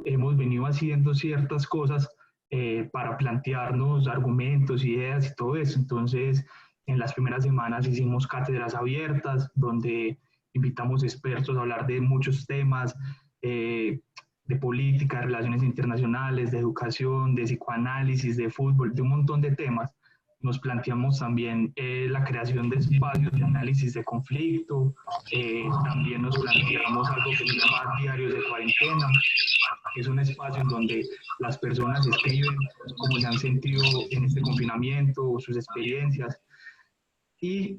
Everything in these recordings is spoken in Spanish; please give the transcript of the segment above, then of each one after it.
hemos venido haciendo ciertas cosas para plantearnos argumentos, ideas y todo eso. Entonces, en las primeras semanas hicimos cátedras abiertas donde invitamos expertos a hablar de muchos temas, eh, de política, de relaciones internacionales, de educación, de psicoanálisis, de fútbol, de un montón de temas. Nos planteamos también la creación de espacios de análisis de conflicto, también nos planteamos algo que se llama diarios de cuarentena, que es un espacio en donde las personas escriben cómo se han sentido en este confinamiento, sus experiencias. Y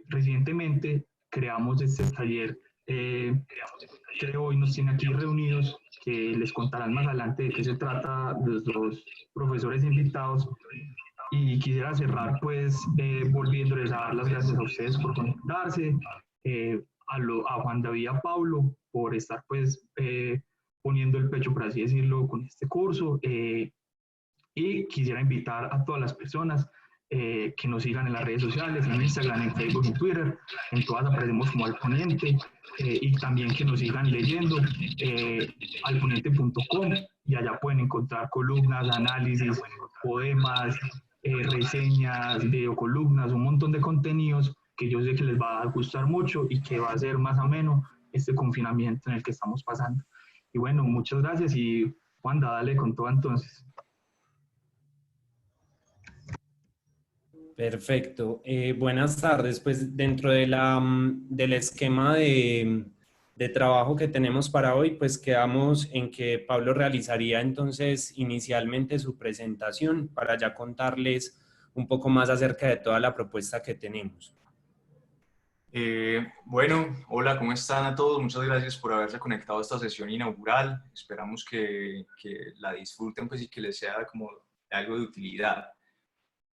recientemente creamos este taller que hoy nos tiene aquí reunidos, que les contarán más adelante de qué se trata los dos profesores invitados. Y quisiera cerrar pues volviéndoles a dar las gracias a ustedes por conectarse, a Juan David y a Pablo por estar pues poniendo el pecho, por así decirlo, con este curso. Y quisiera invitar a todas las personas que nos sigan en las redes sociales, en Instagram, en Facebook, en Twitter, en todas aparecemos como Alponiente, y también que nos sigan leyendo alponiente.com, y allá pueden encontrar columnas, análisis, poemas, reseñas, videocolumnas, un montón de contenidos que yo sé que les va a gustar mucho y que va a ser más ameno este confinamiento en el que estamos pasando. Y bueno, muchas gracias y Wanda, dale con todo entonces. Perfecto. Buenas tardes. Pues dentro de del esquema de trabajo que tenemos para hoy, pues quedamos en que Pablo realizaría entonces inicialmente su presentación para ya contarles un poco más acerca de toda la propuesta que tenemos. Bueno, hola, ¿cómo están a todos? Muchas gracias por haberse conectado a esta sesión inaugural. Esperamos que la disfruten pues, y que les sea como algo de utilidad.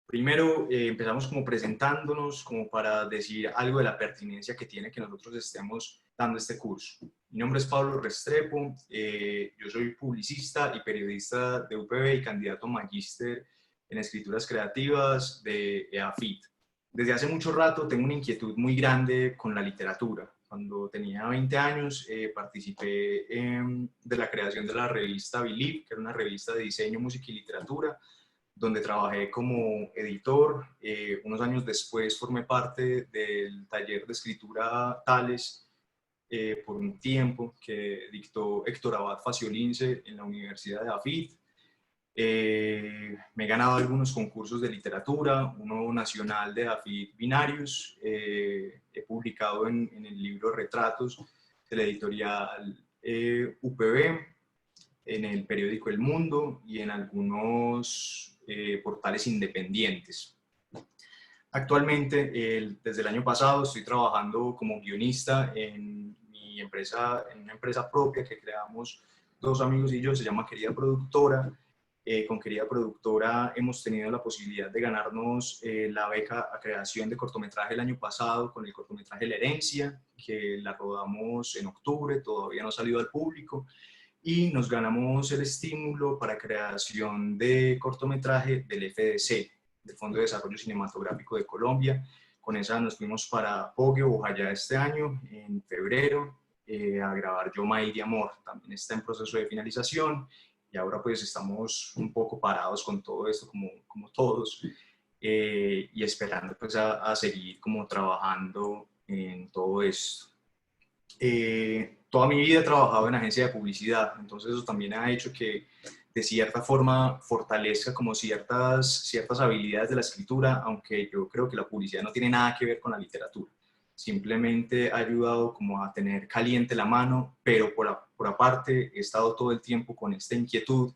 Primero, empezamos como presentándonos, como para decir algo de la pertinencia que tiene que nosotros estemos dando este curso. Mi nombre es Pablo Restrepo, yo soy publicista y periodista de UPB y candidato a magíster en escrituras creativas de EAFIT. Desde hace mucho rato tengo una inquietud muy grande con la literatura. Cuando tenía 20 años participé de la creación de la revista Believe, que era una revista de diseño, música y literatura, donde trabajé como editor. Unos años después formé parte del taller de escritura Tales por un tiempo que dictó Héctor Abad Faciolince en la Universidad de AFIT. Me he ganado algunos concursos de literatura, uno nacional de AFIT Binarius. He publicado en el libro Retratos de la editorial UPB, en el periódico El Mundo y en algunos portales independientes. Actualmente, desde el año pasado, estoy trabajando como guionista en una empresa propia que creamos dos amigos y yo, se llama Querida Productora. Con Querida Productora hemos tenido la posibilidad de ganarnos la beca a creación de cortometraje el año pasado con el cortometraje La Herencia, que la rodamos en octubre, todavía no ha salido al público, y nos ganamos el estímulo para creación de cortometraje del FDC, del Fondo de Desarrollo Cinematográfico de Colombia. Con esa nos fuimos para Pogue, Bojayá este año, en febrero, a grabar Yo May de Amor. También está en proceso de finalización y ahora pues estamos un poco parados con todo esto, como todos, y esperando pues a seguir como trabajando en todo esto. Toda mi vida he trabajado en agencia de publicidad, entonces eso también ha hecho que de cierta forma fortalezca como ciertas habilidades de la escritura, aunque yo creo que la publicidad no tiene nada que ver con la literatura. Simplemente ha ayudado como a tener caliente la mano, pero por aparte he estado todo el tiempo con esta inquietud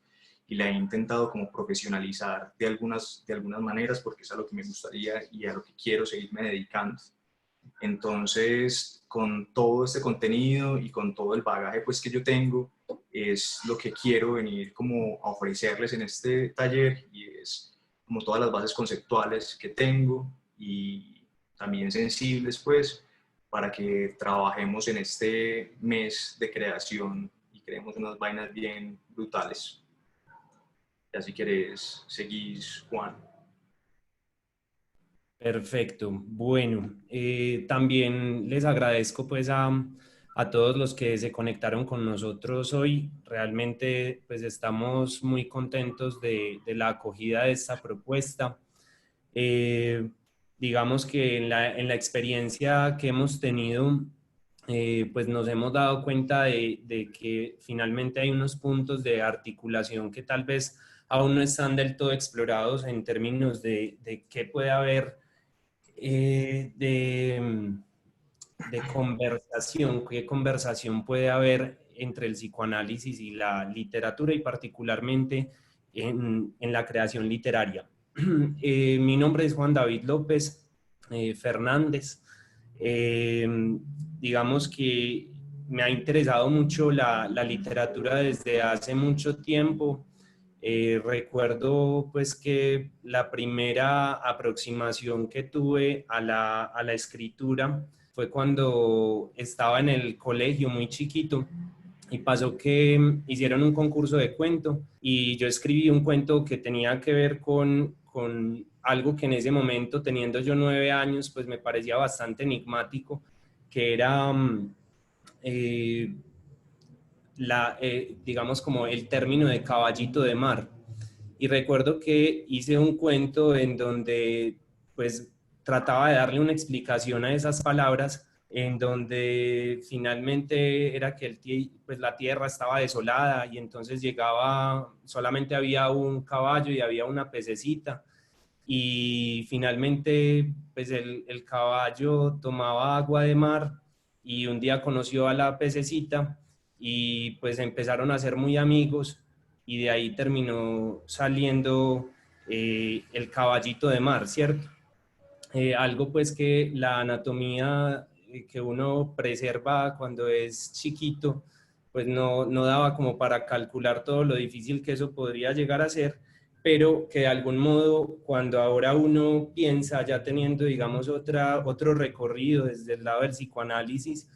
y la he intentado como profesionalizar de algunas maneras, porque es a lo que me gustaría y a lo que quiero seguirme dedicando. Entonces, con todo este contenido y con todo el bagaje pues, que yo tengo, es lo que quiero venir como a ofrecerles en este taller, y es como todas las bases conceptuales que tengo y también sensibles pues, para que trabajemos en este mes de creación y creemos unas vainas bien brutales. Ya si quieres, seguís, Juan. Perfecto. Bueno, también les agradezco pues a todos los que se conectaron con nosotros hoy. Realmente pues estamos muy contentos de la acogida de esta propuesta. Digamos que en la experiencia que hemos tenido, pues nos hemos dado cuenta de que finalmente hay unos puntos de articulación que tal vez aún no están del todo explorados en términos de qué puede haber de conversación, qué conversación puede haber entre el psicoanálisis y la literatura y particularmente en la creación literaria. Mi nombre es Juan David López Fernández. Digamos que me ha interesado mucho la literatura desde hace mucho tiempo. Recuerdo pues que la primera aproximación que tuve a la escritura fue cuando estaba en el colegio muy chiquito y pasó que hicieron un concurso de cuento y yo escribí un cuento que tenía que ver con algo que en ese momento, teniendo yo 9 años, pues me parecía bastante enigmático, que era digamos como el término de caballito de mar. Y recuerdo que hice un cuento en donde pues trataba de darle una explicación a esas palabras, en donde finalmente era que pues la tierra estaba desolada y entonces llegaba, solamente había un caballo y había una pececita y finalmente pues el caballo tomaba agua de mar y un día conoció a la pececita y pues empezaron a ser muy amigos y de ahí terminó saliendo el caballito de mar, ¿cierto? Algo pues que la anatomía que uno preserva cuando es chiquito, pues no daba como para calcular todo lo difícil que eso podría llegar a ser, pero que de algún modo cuando ahora uno piensa ya teniendo digamos otro recorrido desde el lado del psicoanálisis,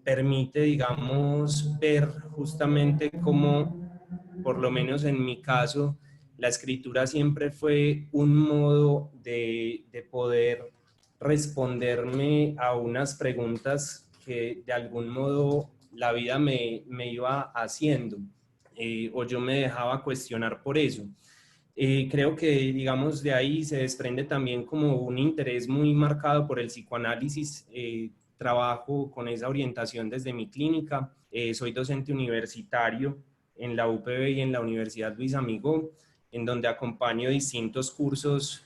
permite digamos ver justamente cómo, por lo menos en mi caso, la escritura siempre fue un modo de poder responderme a unas preguntas que de algún modo la vida me iba haciendo o yo me dejaba cuestionar por eso. Creo que, digamos, de ahí se desprende también como un interés muy marcado por el psicoanálisis. Trabajo con esa orientación desde mi clínica. Soy docente universitario en la UPB y en la Universidad Luis Amigó, en donde acompaño distintos cursos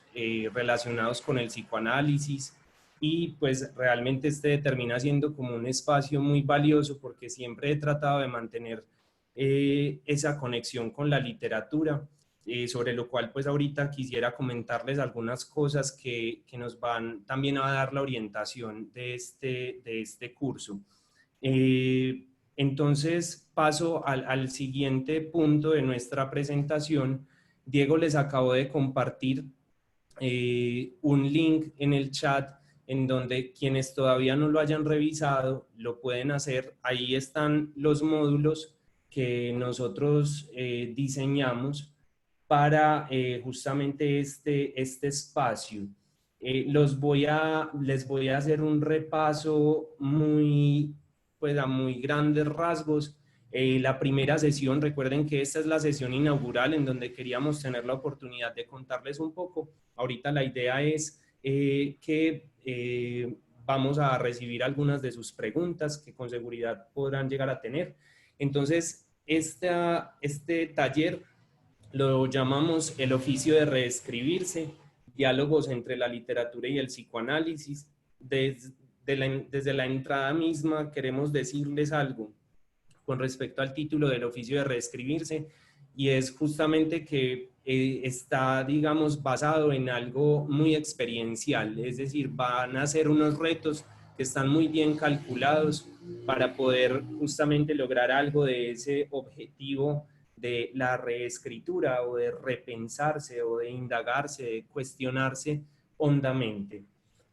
relacionados con el psicoanálisis y pues realmente este termina siendo como un espacio muy valioso porque siempre he tratado de mantener esa conexión con la literatura, sobre lo cual pues ahorita quisiera comentarles algunas cosas que nos van también a dar la orientación de este curso. Entonces paso al siguiente punto de nuestra presentación. Diego les acabo de compartir un link en el chat en donde quienes todavía no lo hayan revisado lo pueden hacer. Ahí están los módulos que nosotros diseñamos para justamente este espacio. Les voy a hacer un repaso pues a muy grandes rasgos. La primera sesión, recuerden que esta es la sesión inaugural en donde queríamos tener la oportunidad de contarles un poco. Ahorita la idea es que vamos a recibir algunas de sus preguntas que con seguridad podrán llegar a tener. Entonces, este taller lo llamamos el oficio de reescribirse, diálogos entre la literatura y el psicoanálisis. Desde la entrada misma queremos decirles algo con respecto al título del oficio de reescribirse, y es justamente que está, digamos, basado en algo muy experiencial, es decir, van a ser unos retos que están muy bien calculados para poder justamente lograr algo de ese objetivo de la reescritura o de repensarse o de indagarse, de cuestionarse hondamente.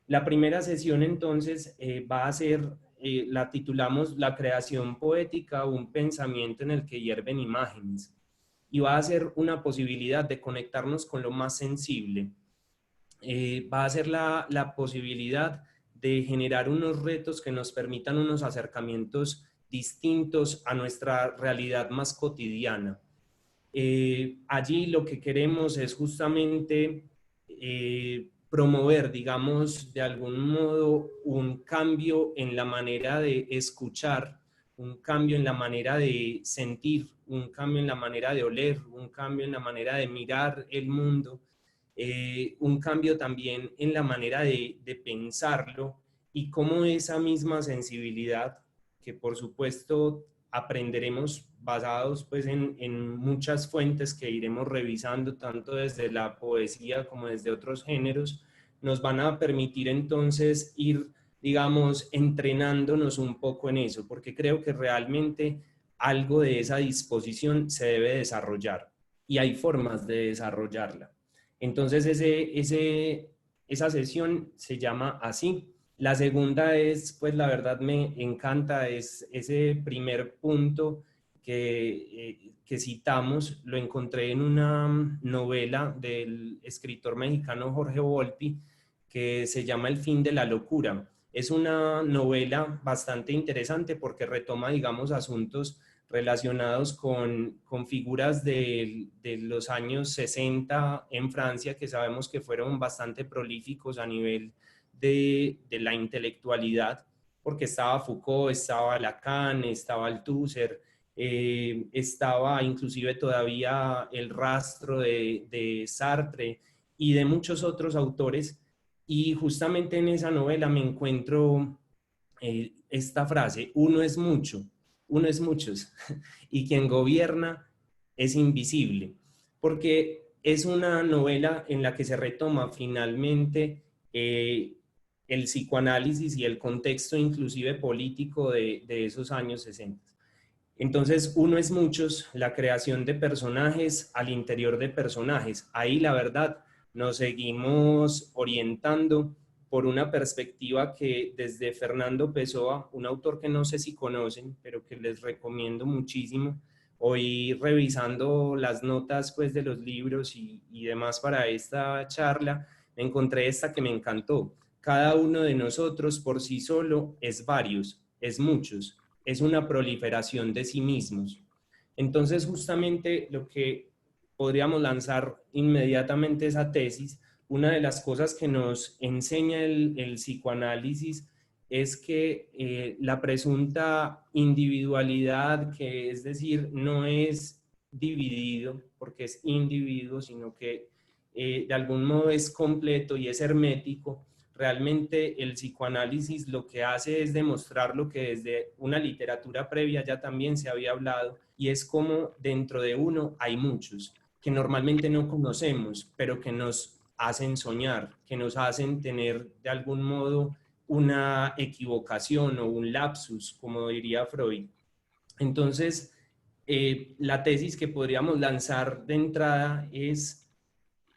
La primera sesión entonces va a ser, la titulamos La creación poética, un pensamiento en el que hierven imágenes, y va a ser una posibilidad de conectarnos con lo más sensible. Va a ser la posibilidad de generar unos retos que nos permitan unos acercamientos distintos a nuestra realidad más cotidiana. Allí lo que queremos es justamente promover, digamos, de algún modo un cambio en la manera de escuchar, un cambio en la manera de sentir, un cambio en la manera de oler, un cambio en la manera de mirar el mundo, un cambio también en la manera de pensarlo, y cómo esa misma sensibilidad, que por supuesto aprenderemos basados pues en muchas fuentes que iremos revisando tanto desde la poesía como desde otros géneros, nos van a permitir entonces ir, digamos, entrenándonos un poco en eso, porque creo que realmente algo de esa disposición se debe desarrollar y hay formas de desarrollarla. Entonces esa sesión se llama así. La segunda es, pues la verdad me encanta, es ese primer punto que citamos, lo encontré en una novela del escritor mexicano Jorge Volpi, que se llama El fin de la locura. Es una novela bastante interesante porque retoma, digamos, asuntos relacionados con figuras de los años 60 en Francia, que sabemos que fueron bastante prolíficos a nivel de la intelectualidad, porque estaba Foucault, estaba Lacan, estaba Althusser, estaba inclusive todavía el rastro de Sartre y de muchos otros autores, y justamente en esa novela me encuentro esta frase: uno es mucho, uno es muchos, y quien gobierna es invisible, porque es una novela en la que se retoma finalmente el psicoanálisis y el contexto inclusive político de esos años 60. Entonces, uno es muchos, la creación de personajes al interior de personajes. Ahí, la verdad, nos seguimos orientando por una perspectiva que desde Fernando Pessoa, un autor que no sé si conocen, pero que les recomiendo muchísimo, hoy revisando las notas pues, de los libros y demás para esta charla, encontré esta que me encantó. Cada uno de nosotros por sí solo es varios, es muchos, es una proliferación de sí mismos. Entonces, justamente lo que podríamos lanzar inmediatamente esa tesis, una de las cosas que nos enseña el psicoanálisis es que la presunta individualidad, que es decir, no es dividido porque es individuo, sino que de algún modo es completo y es hermético. Realmente el psicoanálisis lo que hace es demostrar lo que desde una literatura previa ya también se había hablado, y es como dentro de uno hay muchos que normalmente no conocemos, pero que nos hacen soñar, que nos hacen tener de algún modo una equivocación o un lapsus, como diría Freud. Entonces, la tesis que podríamos lanzar de entrada es: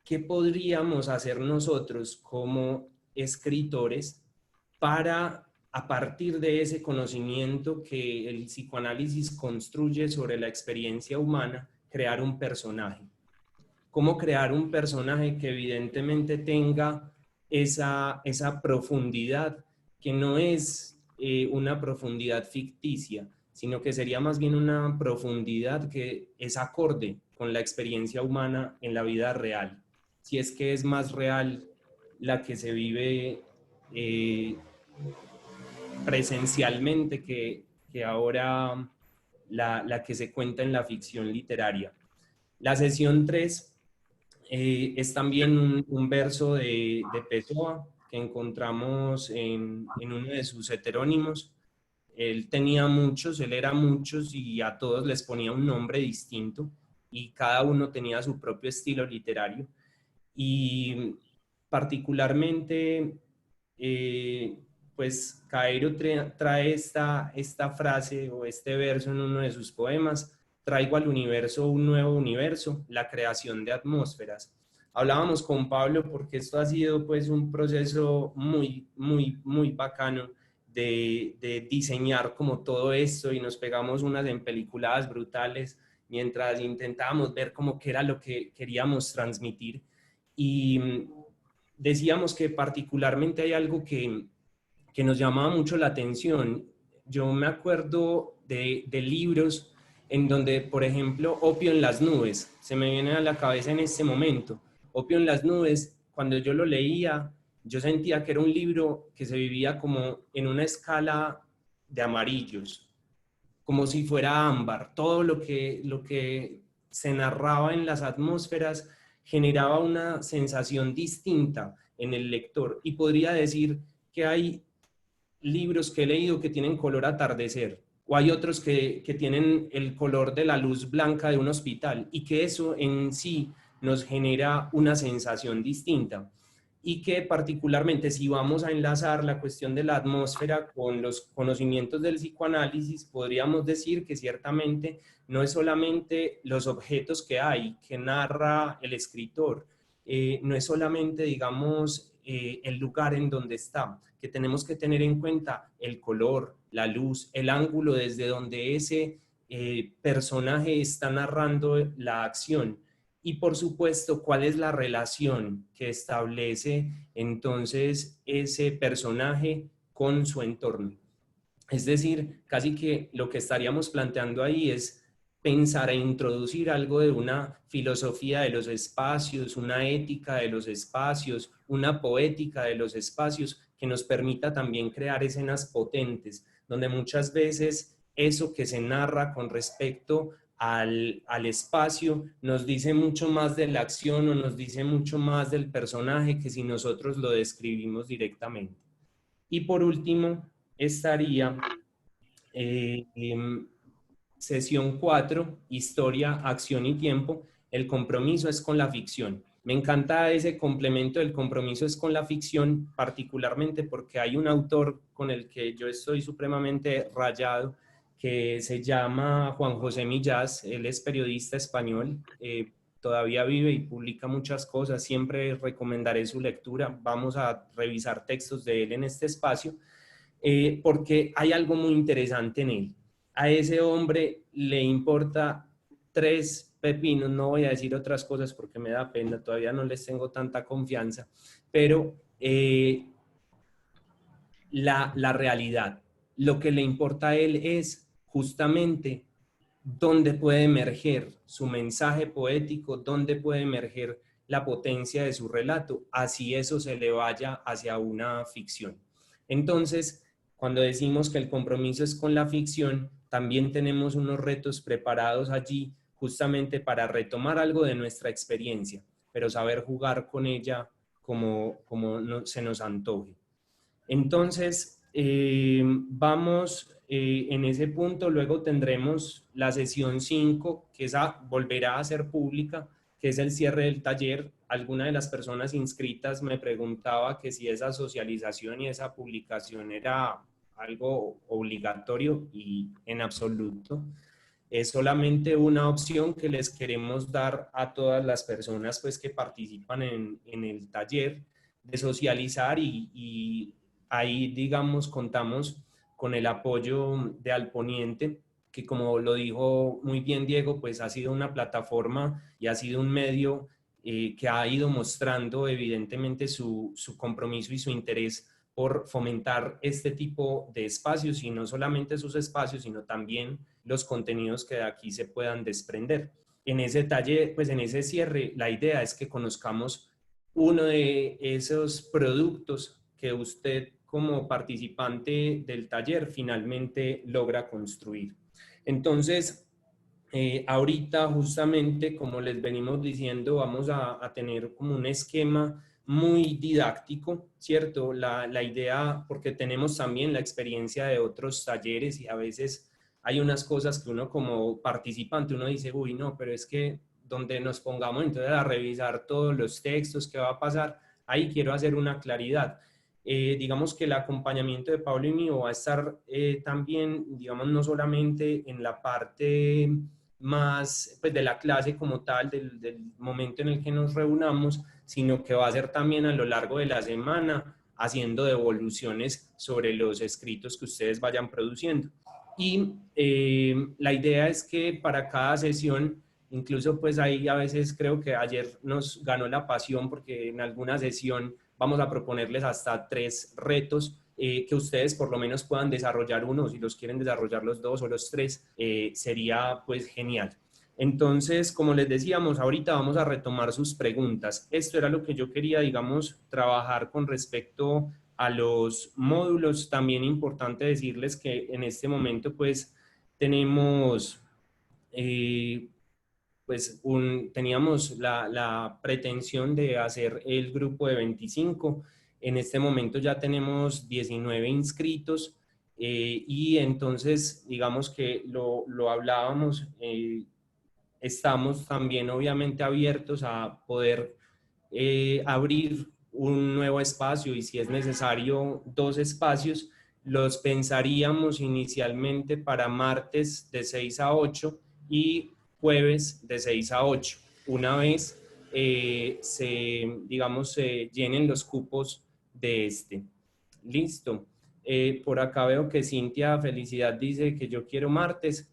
¿qué podríamos hacer nosotros como escritores para, a partir de ese conocimiento que el psicoanálisis construye sobre la experiencia humana, crear un personaje? ¿Cómo crear un personaje que evidentemente tenga esa profundidad, que no es una profundidad ficticia, sino que sería más bien una profundidad que es acorde con la experiencia humana en la vida real, si es que es más real la que se vive presencialmente que ahora la que se cuenta en la ficción literaria? La sesión 3 es también un verso de Pessoa que encontramos en uno de sus heterónimos. Él tenía muchos, él era muchos y a todos les ponía un nombre distinto y cada uno tenía su propio estilo literario. Y particularmente, pues Cairo trae esta frase o este verso en uno de sus poemas: traigo al universo un nuevo universo, la creación de atmósferas. Hablábamos con Pablo porque esto ha sido pues un proceso muy bacano de diseñar como todo esto, y nos pegamos unas empeliculadas brutales mientras intentábamos ver como qué era lo que queríamos transmitir. Y decíamos que particularmente hay algo que que nos llamaba mucho la atención. Yo me acuerdo de libros en donde, por ejemplo, Opio en las nubes, se me viene a la cabeza en este momento. Opio en las nubes, cuando yo lo leía, yo sentía que era un libro que se vivía como en una escala de amarillos, como si fuera ámbar. Todo lo que se narraba en las atmósferas generaba una sensación distinta en el lector. Y podría decir que hay libros que he leído que tienen color atardecer, o hay otros que tienen el color de la luz blanca de un hospital, y que eso en sí nos genera una sensación distinta. Y que particularmente, si vamos a enlazar la cuestión de la atmósfera con los conocimientos del psicoanálisis, podríamos decir que ciertamente no es solamente los objetos que hay, que narra el escritor, no es solamente, digamos, el lugar en donde está, que tenemos que tener en cuenta el color, la luz, el ángulo desde donde ese personaje está narrando la acción. Y por supuesto, ¿cuál es la relación que establece entonces ese personaje con su entorno? Es decir, casi que lo que estaríamos planteando ahí es pensar e introducir algo de una filosofía de los espacios, una ética de los espacios, una poética de los espacios que nos permita también crear escenas potentes, donde muchas veces eso que se narra con respecto al espacio nos dice mucho más de la acción o nos dice mucho más del personaje que si nosotros lo describimos directamente. Y por último estaría sesión 4, historia, acción y tiempo. El compromiso es con la ficción. Me encanta ese complemento del compromiso es con la ficción, particularmente porque hay un autor con el que yo estoy supremamente rayado, que se llama Juan José Millás. Él es periodista español, todavía vive y publica muchas cosas. Siempre recomendaré su lectura. Vamos a revisar textos de él en este espacio, porque hay algo muy interesante en él. A ese hombre le importa 3 pepinos, no voy a decir otras cosas porque me da pena, todavía no les tengo tanta confianza, pero la realidad, lo que le importa a él es justamente dónde puede emerger su mensaje poético, dónde puede emerger la potencia de su relato, así eso se le vaya hacia una ficción. Entonces, cuando decimos que el compromiso es con la ficción, también tenemos unos retos preparados allí justamente para retomar algo de nuestra experiencia, pero saber jugar con ella como se nos antoje. Entonces, vamos en ese punto. Luego tendremos la sesión 5, que esa volverá a ser pública, que es el cierre del taller. Alguna de las personas inscritas me preguntaba que si esa socialización y esa publicación era algo obligatorio, y en absoluto. Es solamente una opción que les queremos dar a todas las personas pues, que participan en el taller, de socializar, y ahí, digamos, contamos con el apoyo de Alponiente, que como lo dijo muy bien Diego, pues ha sido una plataforma y ha sido un medio que ha ido mostrando evidentemente su compromiso y su interés por fomentar este tipo de espacios, y no solamente sus espacios, sino también los contenidos que de aquí se puedan desprender. En ese taller, pues en ese cierre, la idea es que conozcamos uno de esos productos que usted como participante del taller finalmente logra construir. Entonces, ahorita justamente, como les venimos diciendo, vamos a tener como un esquema muy didáctico, ¿cierto? La idea, porque tenemos también la experiencia de otros talleres, y a veces hay unas cosas que uno como participante, uno dice, uy, no, pero es que donde nos pongamos entonces a revisar todos los textos, ¿qué va a pasar? Ahí quiero hacer una claridad. Digamos que el acompañamiento de Pablo y mío va a estar también, digamos, no solamente en la parte más pues, de la clase como tal, del momento en el que nos reunamos, sino que va a ser también a lo largo de la semana, haciendo devoluciones sobre los escritos que ustedes vayan produciendo. Y la idea es que para cada sesión, incluso pues ahí a veces creo que ayer nos ganó la pasión, porque en alguna sesión vamos a proponerles hasta 3 retos que ustedes por lo menos puedan desarrollar uno, si los quieren desarrollar los dos o los tres, sería pues genial. Entonces, como les decíamos, ahorita vamos a retomar sus preguntas. Esto era lo que yo quería, digamos, trabajar con respecto a los módulos. También importante decirles que en este momento pues tenemos teníamos la pretensión de hacer el grupo de 25. En este momento ya tenemos 19 inscritos y entonces digamos que lo hablábamos, estamos también obviamente abiertos a poder abrir un nuevo espacio y si es necesario 2 espacios. Los pensaríamos inicialmente para martes de 6 a 8 y jueves de 6 a 8. Una vez se llenen los cupos de este. Listo. Por acá veo que Cintia Felicidad dice que yo quiero martes.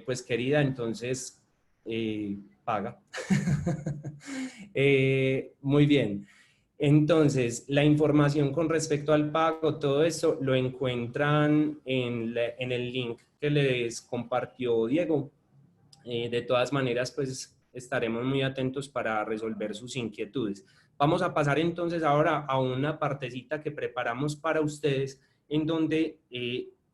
Pues querida, entonces paga. Muy bien. Entonces, la información con respecto al pago, todo eso lo encuentran en el link que les compartió Diego. De todas maneras, pues estaremos muy atentos para resolver sus inquietudes. Vamos a pasar entonces ahora a una partecita que preparamos para ustedes, en donde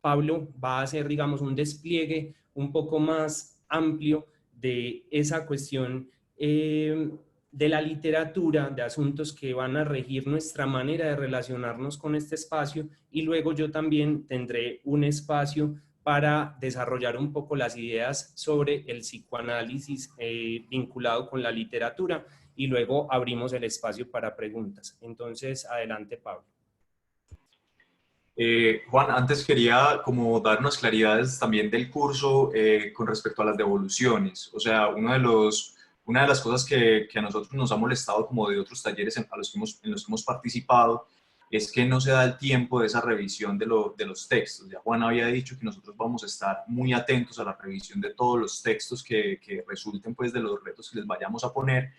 Pablo va a hacer, digamos, un despliegue un poco más amplio de esa cuestión de la literatura, de asuntos que van a regir nuestra manera de relacionarnos con este espacio, y luego yo también tendré un espacio para desarrollar un poco las ideas sobre el psicoanálisis vinculado con la literatura, y luego abrimos el espacio para preguntas. Entonces, adelante, Pablo. Juan, antes quería como dar unas claridades también del curso con respecto a las devoluciones. O sea, una de las cosas que a nosotros nos ha molestado como de otros talleres en los que hemos participado es que no se da el tiempo de esa revisión de los textos. Ya Juan había dicho que nosotros vamos a estar muy atentos a la revisión de todos los textos que resulten pues de los retos que les vayamos a poner,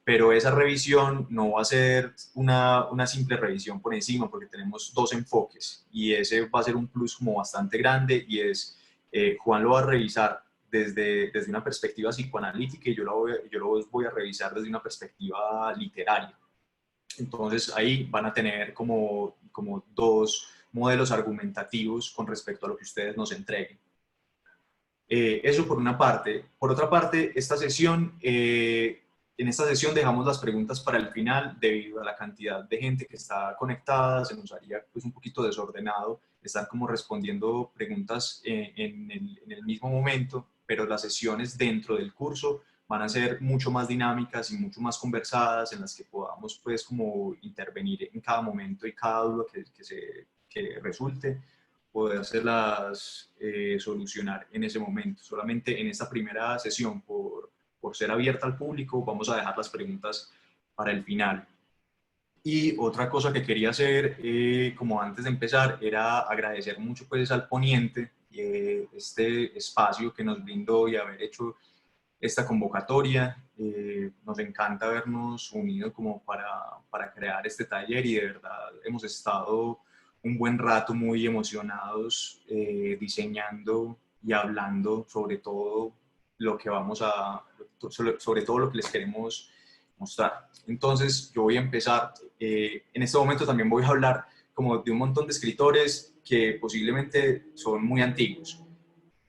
pero esa revisión no va a ser una simple revisión por encima, porque tenemos 2 enfoques y ese va a ser un plus como bastante grande, y es, Juan lo va a revisar desde una perspectiva psicoanalítica y yo lo voy a revisar desde una perspectiva literaria. Entonces ahí van a tener como 2 modelos argumentativos con respecto a lo que ustedes nos entreguen. Eso por una parte. Por otra parte, en esta sesión dejamos las preguntas para el final debido a la cantidad de gente que está conectada. Se nos haría pues un poquito desordenado estar como respondiendo preguntas en el mismo momento, pero las sesiones dentro del curso van a ser mucho más dinámicas y mucho más conversadas, en las que podamos pues como intervenir en cada momento y cada duda que resulte, poder hacerlas solucionar en ese momento. Solamente en esta primera sesión, por ser abierta al público, vamos a dejar las preguntas para el final. Y otra cosa que quería hacer, como antes de empezar, era agradecer mucho pues al ponente este espacio que nos brindó y haber hecho esta convocatoria. Nos encanta habernos unido como para crear este taller, y de verdad hemos estado un buen rato muy emocionados diseñando y hablando sobre todo lo que sobre todo lo que les queremos mostrar. Entonces yo voy a empezar. En este momento también voy a hablar como de un montón de escritores que posiblemente son muy antiguos.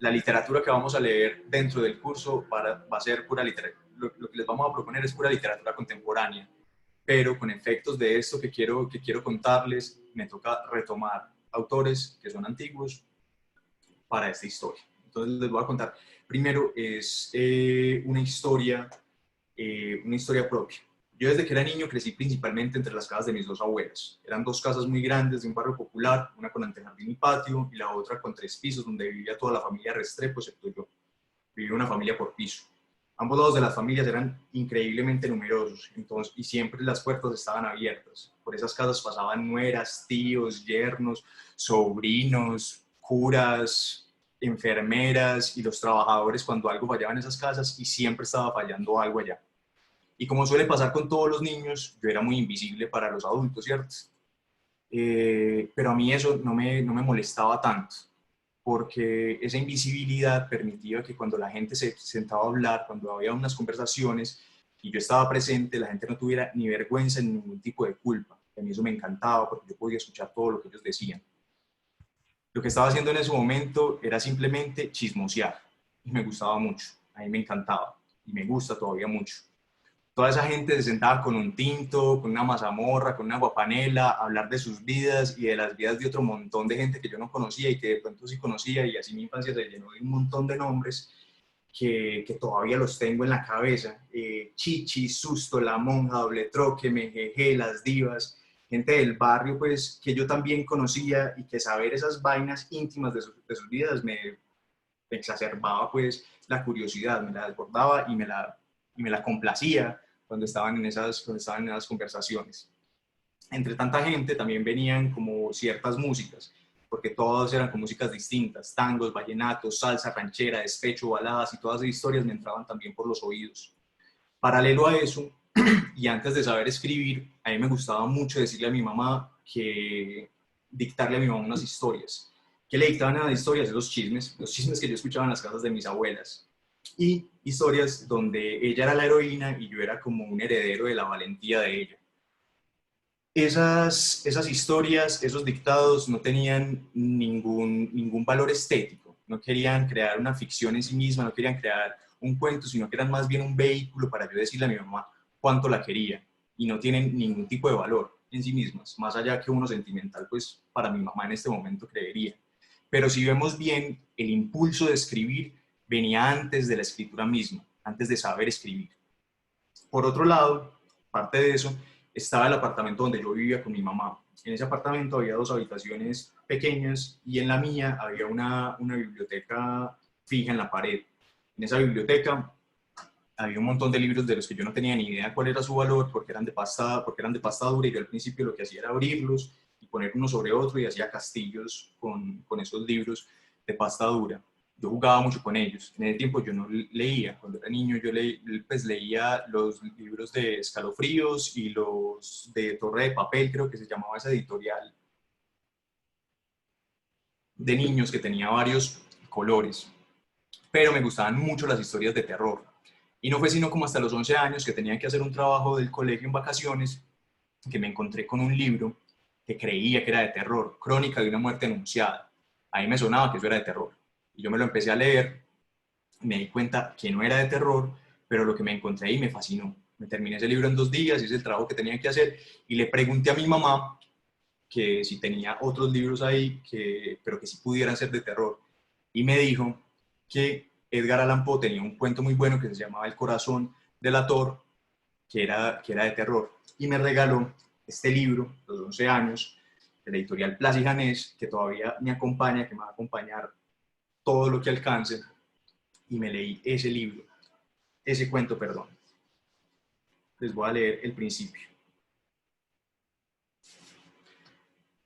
La literatura que vamos a leer dentro del curso va a ser pura literatura. Lo que les vamos a proponer es pura literatura contemporánea, pero con efectos de esto que quiero contarles, me toca retomar autores que son antiguos para esta historia. Entonces les voy a contar. Primero es una historia propia. Yo desde que era niño crecí principalmente entre las casas de mis 2 abuelas. Eran 2 casas muy grandes de un barrio popular, una con antejardín y patio, y la otra con 3 pisos, donde vivía toda la familia Restrepo, excepto yo. Vivía una familia por piso. Ambos lados de las familias eran increíblemente numerosos, y siempre las puertas estaban abiertas. Por esas casas pasaban nueras, tíos, yernos, sobrinos, curas, enfermeras y los trabajadores cuando algo fallaba en esas casas, y siempre estaba fallando algo allá. Y como suele pasar con todos los niños, yo era muy invisible para los adultos, ¿cierto? pero a mí eso no me molestaba tanto, porque esa invisibilidad permitía que cuando la gente se sentaba a hablar, cuando había unas conversaciones y yo estaba presente, la gente no tuviera ni vergüenza ni ningún tipo de culpa. A mí eso me encantaba porque yo podía escuchar todo lo que ellos decían. Lo que estaba haciendo en ese momento era simplemente chismosear y me gustaba mucho, a mí me encantaba y me gusta todavía mucho. Toda esa gente se sentaba con un tinto, con una mazamorra, con una aguapanela, a hablar de sus vidas y de las vidas de otro montón de gente que yo no conocía y que de pronto sí conocía, y así mi infancia se llenó de un montón de nombres que todavía los tengo en la cabeza. Chichi, Susto, La Monja, Doble Troque, Mejeje, Las Divas, gente del barrio pues que yo también conocía, y que saber esas vainas íntimas de sus vidas me exacerbaba pues la curiosidad, me la desbordaba y me la complacía cuando estaban en esas conversaciones. Entre tanta gente también venían como ciertas músicas, porque todas eran con músicas distintas, tangos, vallenatos, salsa, ranchera, despecho, baladas, y todas esas historias me entraban también por los oídos. Paralelo a eso, y antes de saber escribir, a mí me gustaba mucho decirle a mi mamá dictarle a mi mamá unas historias. ¿Qué le dictaban a las historias? Los chismes que yo escuchaba en las casas de mis abuelas. Y historias donde ella era la heroína y yo era como un heredero de la valentía de ella. Esas historias, esos dictados no tenían ningún valor estético, no querían crear una ficción en sí misma, no querían crear un cuento, sino que eran más bien un vehículo para yo decirle a mi mamá cuánto la quería, y no tienen ningún tipo de valor en sí mismas, más allá que uno sentimental, pues para mi mamá en este momento creería. Pero si vemos bien, el impulso de escribir venía antes de la escritura misma, antes de saber escribir. Por otro lado, parte de eso, estaba el apartamento donde yo vivía con mi mamá. En ese apartamento había 2 habitaciones pequeñas y en la mía había una biblioteca fija en la pared. En esa biblioteca había un montón de libros de los que yo no tenía ni idea cuál era su valor, porque eran de pasta dura, y yo al principio lo que hacía era abrirlos y poner uno sobre otro y hacía castillos con esos libros de pasta dura. Yo jugaba mucho con ellos. En ese tiempo yo no leía. Cuando era niño yo leía los libros de Escalofríos y los de Torre de Papel, creo que se llamaba esa editorial de niños que tenía varios colores. Pero me gustaban mucho las historias de terror. Y no fue sino como hasta los 11 años que tenía que hacer un trabajo del colegio en vacaciones que me encontré con un libro que creía que era de terror, Crónica de una muerte anunciada. Ahí me sonaba que eso era de terror. Y yo me lo empecé a leer, me di cuenta que no era de terror, pero lo que me encontré ahí me fascinó. Me terminé ese libro en 2 días, hice el trabajo que tenía que hacer y le pregunté a mi mamá que si tenía otros libros ahí, pero que sí pudieran ser de terror. Y me dijo que Edgar Allan Poe tenía un cuento muy bueno que se llamaba El corazón delator, que era de terror. Y me regaló este libro, los 11 años, de la editorial Plas y Janés, que todavía me acompaña, que me va a acompañar todo lo que alcance. Y me leí ese cuento, perdón. Les voy a leer el principio.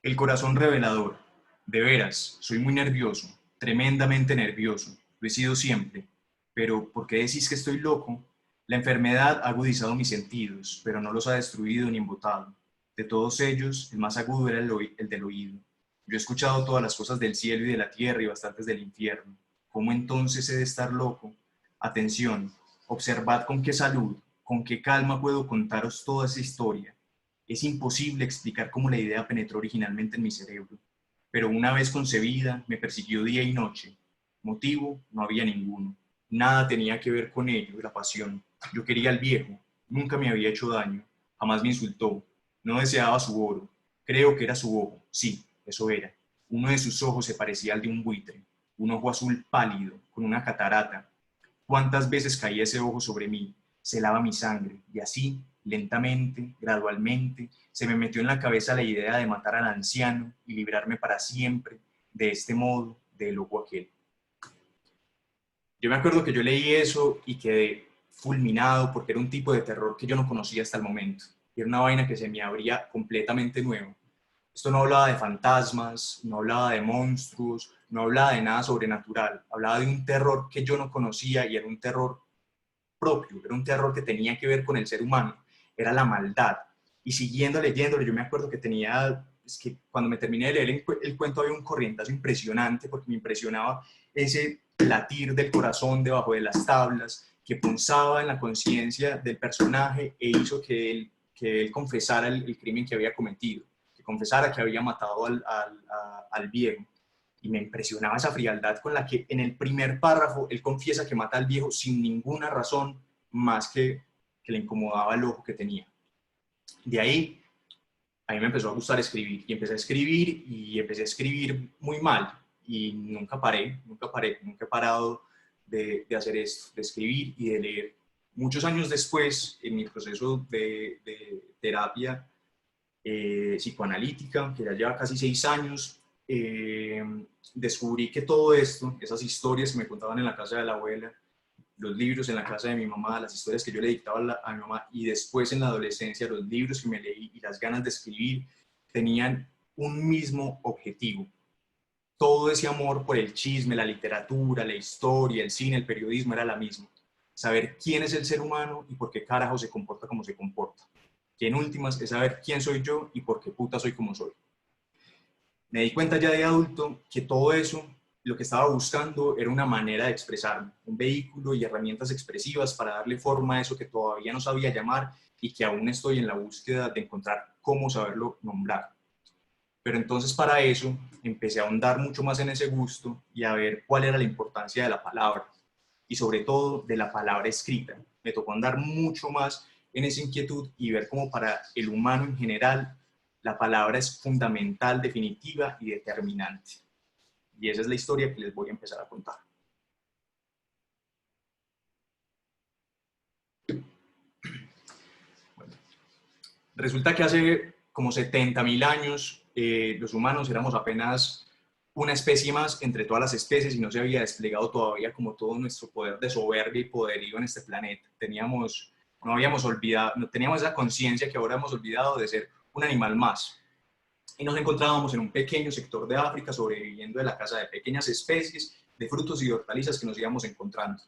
El corazón revelador. De veras, soy muy nervioso, tremendamente nervioso. Lo he sido siempre. Pero, ¿por qué decís que estoy loco? La enfermedad ha agudizado mis sentidos, pero no los ha destruido ni embotado. De todos ellos, el más agudo era el del oído. Yo he escuchado todas las cosas del cielo y de la tierra y bastantes del infierno. ¿Cómo entonces he de estar loco? Atención, observad con qué salud, con qué calma puedo contaros toda esa historia. Es imposible explicar cómo la idea penetró originalmente en mi cerebro, pero una vez concebida me persiguió día y noche. Motivo no había ninguno. Nada tenía que ver con ello, la pasión. Yo quería al viejo, nunca me había hecho daño, jamás me insultó, no deseaba su oro. Creo que era su ojo, sí, eso era. Uno de sus ojos se parecía al de un buitre, un ojo azul pálido, con una catarata. ¿Cuántas veces caía ese ojo sobre mí? Se lava mi sangre, y así, lentamente, gradualmente, se me metió en la cabeza la idea de matar al anciano y librarme para siempre, de este modo, del ojo aquel. Yo me acuerdo que yo leí eso y quedé fulminado porque era un tipo de terror que yo no conocía hasta el momento. Y era una vaina que se me abría completamente nuevo. Esto no hablaba de fantasmas, no hablaba de monstruos, no hablaba de nada sobrenatural. Hablaba de un terror que yo no conocía y era un terror propio, era un terror que tenía que ver con el ser humano. Era la maldad. Y siguiendo leyéndolo, yo me acuerdo que tenía es que cuando me terminé de leer el cuento había un corrientazo impresionante, porque me impresionaba ese latir del corazón debajo de las tablas, que punzaba en la conciencia del personaje e hizo que él confesara el crimen que había cometido, que confesara que había matado al viejo. Y me impresionaba esa frialdad con la que en el primer párrafo él confiesa que mata al viejo sin ninguna razón más que le incomodaba el ojo que tenía. De ahí, a mí me empezó a gustar escribir y empecé a escribir muy mal y nunca he parado de hacer esto, de escribir y de leer. Muchos años después, en mi proceso de terapia psicoanalítica, que ya lleva casi 6 años, descubrí que todo esto, esas historias que me contaban en la casa de la abuela, los libros en la casa de mi mamá, las historias que yo le dictaba a mi mamá, y después en la adolescencia los libros que me leí y las ganas de escribir, tenían un mismo objetivo. Todo ese amor por el chisme, la literatura, la historia, el cine, el periodismo era la misma. Saber quién es el ser humano y por qué carajo se comporta como se comporta. Que en últimas es saber quién soy yo y por qué puta soy como soy. Me di cuenta ya de adulto que todo eso, lo que estaba buscando era una manera de expresarme, un vehículo y herramientas expresivas para darle forma a eso que todavía no sabía llamar y que aún estoy en la búsqueda de encontrar cómo saberlo nombrar. Pero entonces para eso empecé a ahondar mucho más en ese gusto y a ver cuál era la importancia de la palabra y sobre todo de la palabra escrita. Me tocó andar mucho más en esa inquietud y ver cómo para el humano en general la palabra es fundamental, definitiva y determinante. Y esa es la historia que les voy a empezar a contar. Bueno, resulta que hace como 70.000 años los humanos éramos apenas una especie más entre todas las especies y no se había desplegado todavía como todo nuestro poder de soberbia y poderío en este planeta. No habíamos olvidado, no teníamos esa conciencia que ahora hemos olvidado de ser un animal más. Y nos encontrábamos en un pequeño sector de África sobreviviendo de la caza de pequeñas especies de frutos y de hortalizas que nos íbamos encontrando.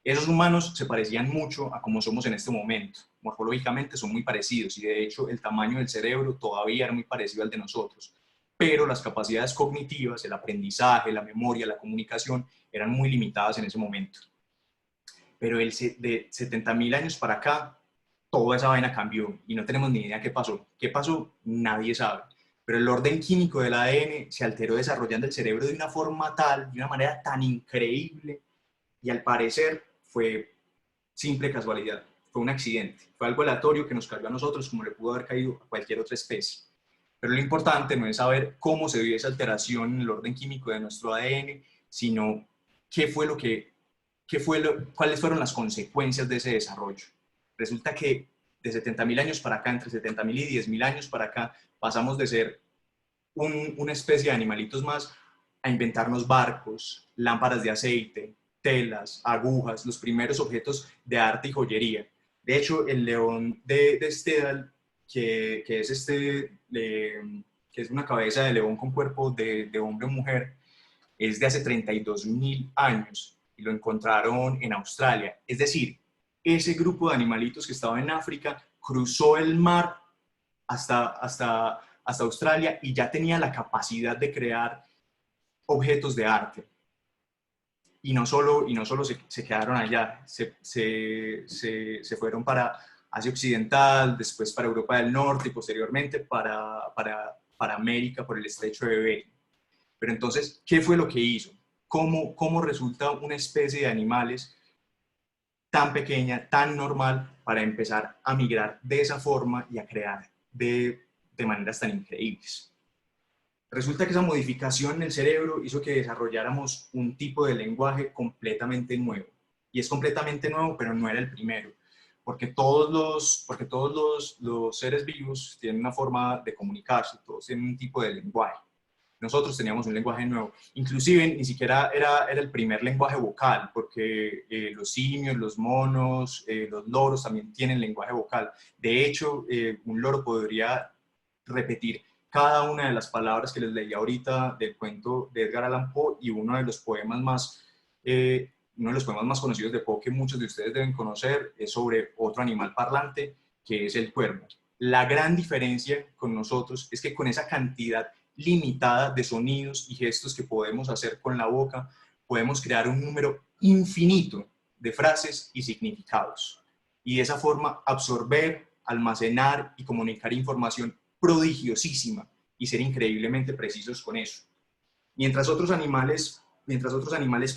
Esos humanos se parecían mucho a como somos en este momento. Morfológicamente son muy parecidos y de hecho el tamaño del cerebro todavía era muy parecido al de nosotros. Pero las capacidades cognitivas, el aprendizaje, la memoria, la comunicación eran muy limitadas en ese momento. Pero de 70.000 años para acá, toda esa vaina cambió y no tenemos ni idea qué pasó. ¿Qué pasó? Nadie sabe. Pero el orden químico del ADN se alteró desarrollando el cerebro de una forma tal, de una manera tan increíble, y al parecer fue simple casualidad, fue un accidente, fue algo aleatorio que nos cayó a nosotros como le pudo haber caído a cualquier otra especie. Pero lo importante no es saber cómo se dio esa alteración en el orden químico de nuestro ADN, sino cuáles fueron las consecuencias de ese desarrollo. Resulta que de 70.000 años para acá, entre 70.000 y 10.000 años para acá, pasamos de ser una especie de animalitos más a inventarnos barcos, lámparas de aceite, telas, agujas, los primeros objetos de arte y joyería. De hecho, el león de Stendhal, que es una cabeza de león con cuerpo de hombre o mujer, es de hace 32.000 años y lo encontraron en Australia. Es decir, ese grupo de animalitos que estaba en África cruzó el mar hasta Australia y ya tenía la capacidad de crear objetos de arte. Y no solo se quedaron allá, se fueron para Asia Occidental, después para Europa del Norte y posteriormente para América por el estrecho de Bering. Pero entonces, ¿qué fue lo que hizo? ¿Cómo resulta una especie de animales tan pequeña, tan normal, para empezar a migrar de esa forma y a crear de maneras tan increíbles? Resulta que esa modificación en el cerebro hizo que desarrolláramos un tipo de lenguaje completamente nuevo. Y es completamente nuevo, pero no era el primero. Porque todos los seres vivos tienen una forma de comunicarse, todos tienen un tipo de lenguaje. Nosotros teníamos un lenguaje nuevo. Inclusive ni siquiera era el primer lenguaje vocal, porque los simios, los monos, los loros también tienen lenguaje vocal. De hecho, un loro podría repetir cada una de las palabras que les leí ahorita del cuento de Edgar Allan Poe y uno de los poemas más conocidos de Poe que muchos de ustedes deben conocer es sobre otro animal parlante que es el cuervo. La gran diferencia con nosotros es que con esa cantidad limitada de sonidos y gestos que podemos hacer con la boca, podemos crear un número infinito de frases y significados. Y de esa forma absorber, almacenar y comunicar información prodigiosísima y ser increíblemente precisos con eso. Mientras otros animales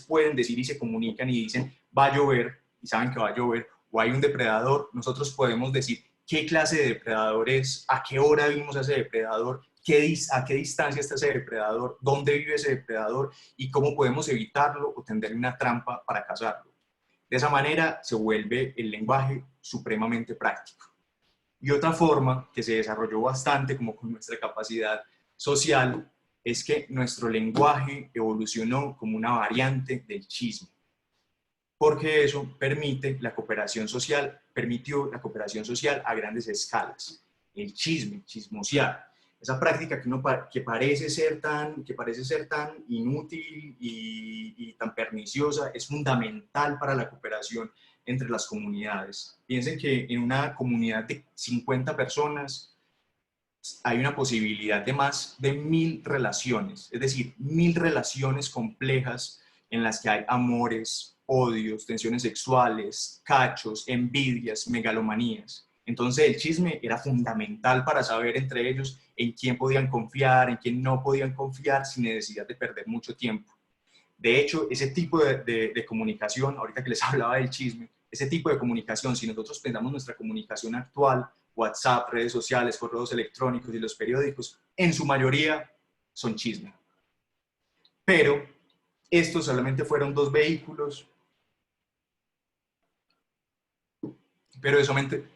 pueden decir y se comunican y dicen va a llover y saben que va a llover, o hay un depredador, nosotros podemos decir qué clase de depredador es, a qué hora vimos a ese depredador, a qué distancia está ese depredador, dónde vive ese depredador y cómo podemos evitarlo o tenderle una trampa para cazarlo. De esa manera se vuelve el lenguaje supremamente práctico. Y otra forma que se desarrolló bastante como con nuestra capacidad social es que nuestro lenguaje evolucionó como una variante del chisme, porque eso permitió la cooperación social a grandes escalas. El chisme, chismosear, esa práctica que parece ser tan inútil y tan perniciosa, es fundamental para la cooperación entre las comunidades. Piensen que en una comunidad de 50 personas hay una posibilidad de más de 1000 relaciones, es decir, 1000 relaciones complejas en las que hay amores, odios, tensiones sexuales, cachos, envidias, megalomanías. Entonces el chisme era fundamental para saber entre ellos en quién podían confiar, en quién no podían confiar sin necesidad de perder mucho tiempo. De hecho, ese tipo de comunicación, ahorita que les hablaba del chisme, ese tipo de comunicación, si nosotros pensamos nuestra comunicación actual, WhatsApp, redes sociales, correos electrónicos y los periódicos, en su mayoría son chisme. Pero estos solamente fueron 2 vehículos,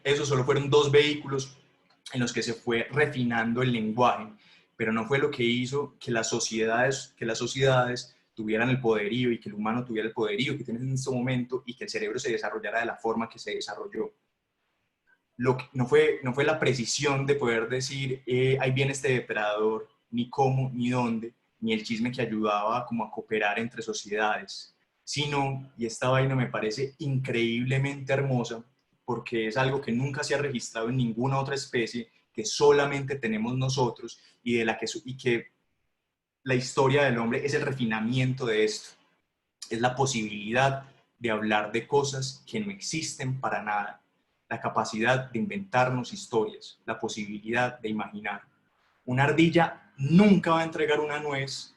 esos solo fueron 2 vehículos en los que se fue refinando el lenguaje, pero no fue lo que hizo que las sociedades tuvieran el poderío y que el humano tuviera el poderío que tiene en este momento y que el cerebro se desarrollara de la forma que se desarrolló. No fue la precisión de poder decir ahí viene este depredador, ni cómo, ni dónde, ni el chisme que ayudaba como a cooperar entre sociedades, sino, y esta vaina me parece increíblemente hermosa, porque es algo que nunca se ha registrado en ninguna otra especie, que solamente tenemos nosotros y que la historia del hombre es el refinamiento de esto. Es la posibilidad de hablar de cosas que no existen para nada, la capacidad de inventarnos historias, la posibilidad de imaginar. Una ardilla nunca va a entregar una nuez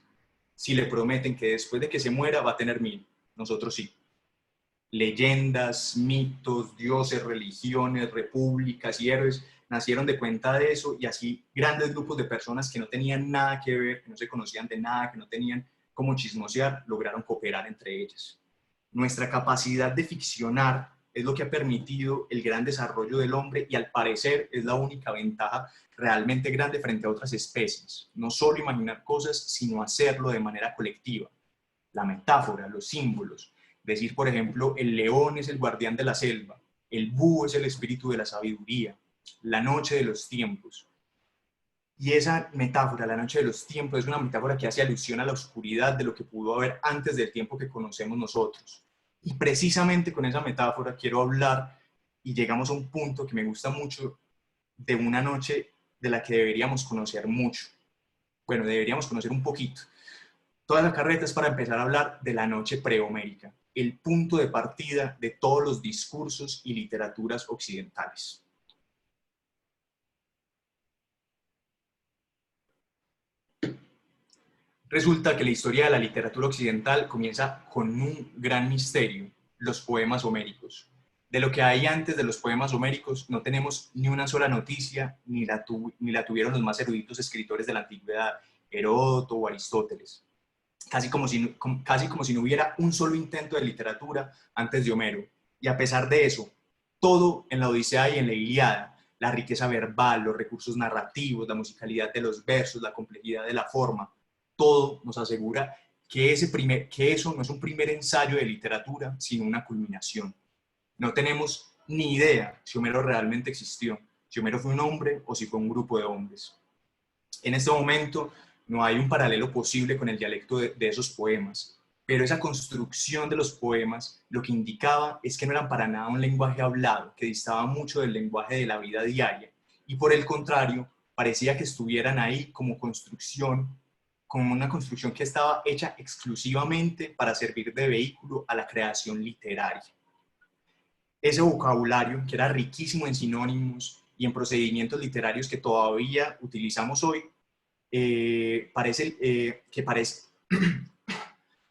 si le prometen que después de que se muera va a tener 1000. Nosotros sí. Leyendas, mitos, dioses, religiones, repúblicas y héroes nacieron de cuenta de eso, y así grandes grupos de personas que no tenían nada que ver, que no se conocían de nada, que no tenían cómo chismosear, lograron cooperar entre ellas. Nuestra capacidad de ficcionar es lo que ha permitido el gran desarrollo del hombre, y al parecer es la única ventaja realmente grande frente a otras especies. No solo imaginar cosas, sino hacerlo de manera colectiva. La metáfora, los símbolos. Decir, por ejemplo, el león es el guardián de la selva, el búho es el espíritu de la sabiduría, la noche de los tiempos. Y esa metáfora, la noche de los tiempos, es una metáfora que hace alusión a la oscuridad de lo que pudo haber antes del tiempo que conocemos nosotros. Y precisamente con esa metáfora quiero hablar, y llegamos a un punto que me gusta mucho, de una noche de la que deberíamos conocer mucho. Bueno, deberíamos conocer un poquito. Toda la carreta es para empezar a hablar de la noche prehomérica, el punto de partida de todos los discursos y literaturas occidentales. Resulta que la historia de la literatura occidental comienza con un gran misterio, los poemas homéricos. De lo que hay antes de los poemas homéricos no tenemos ni una sola noticia, ni la tuvieron los más eruditos escritores de la antigüedad, Heródoto o Aristóteles. Casi como si no hubiera un solo intento de literatura antes de Homero. Y a pesar de eso, todo en la Odisea y en la Ilíada, la riqueza verbal, los recursos narrativos, la musicalidad de los versos, la complejidad de la forma, todo nos asegura que eso no es un primer ensayo de literatura, sino una culminación. No tenemos ni idea si Homero realmente existió, si Homero fue un hombre o si fue un grupo de hombres. En este momento no hay un paralelo posible con el dialecto de esos poemas, pero esa construcción de los poemas lo que indicaba es que no eran para nada un lenguaje hablado, que distaba mucho del lenguaje de la vida diaria, y por el contrario, parecía que estuvieran ahí como una construcción que estaba hecha exclusivamente para servir de vehículo a la creación literaria. Ese vocabulario, que era riquísimo en sinónimos y en procedimientos literarios que todavía utilizamos hoy,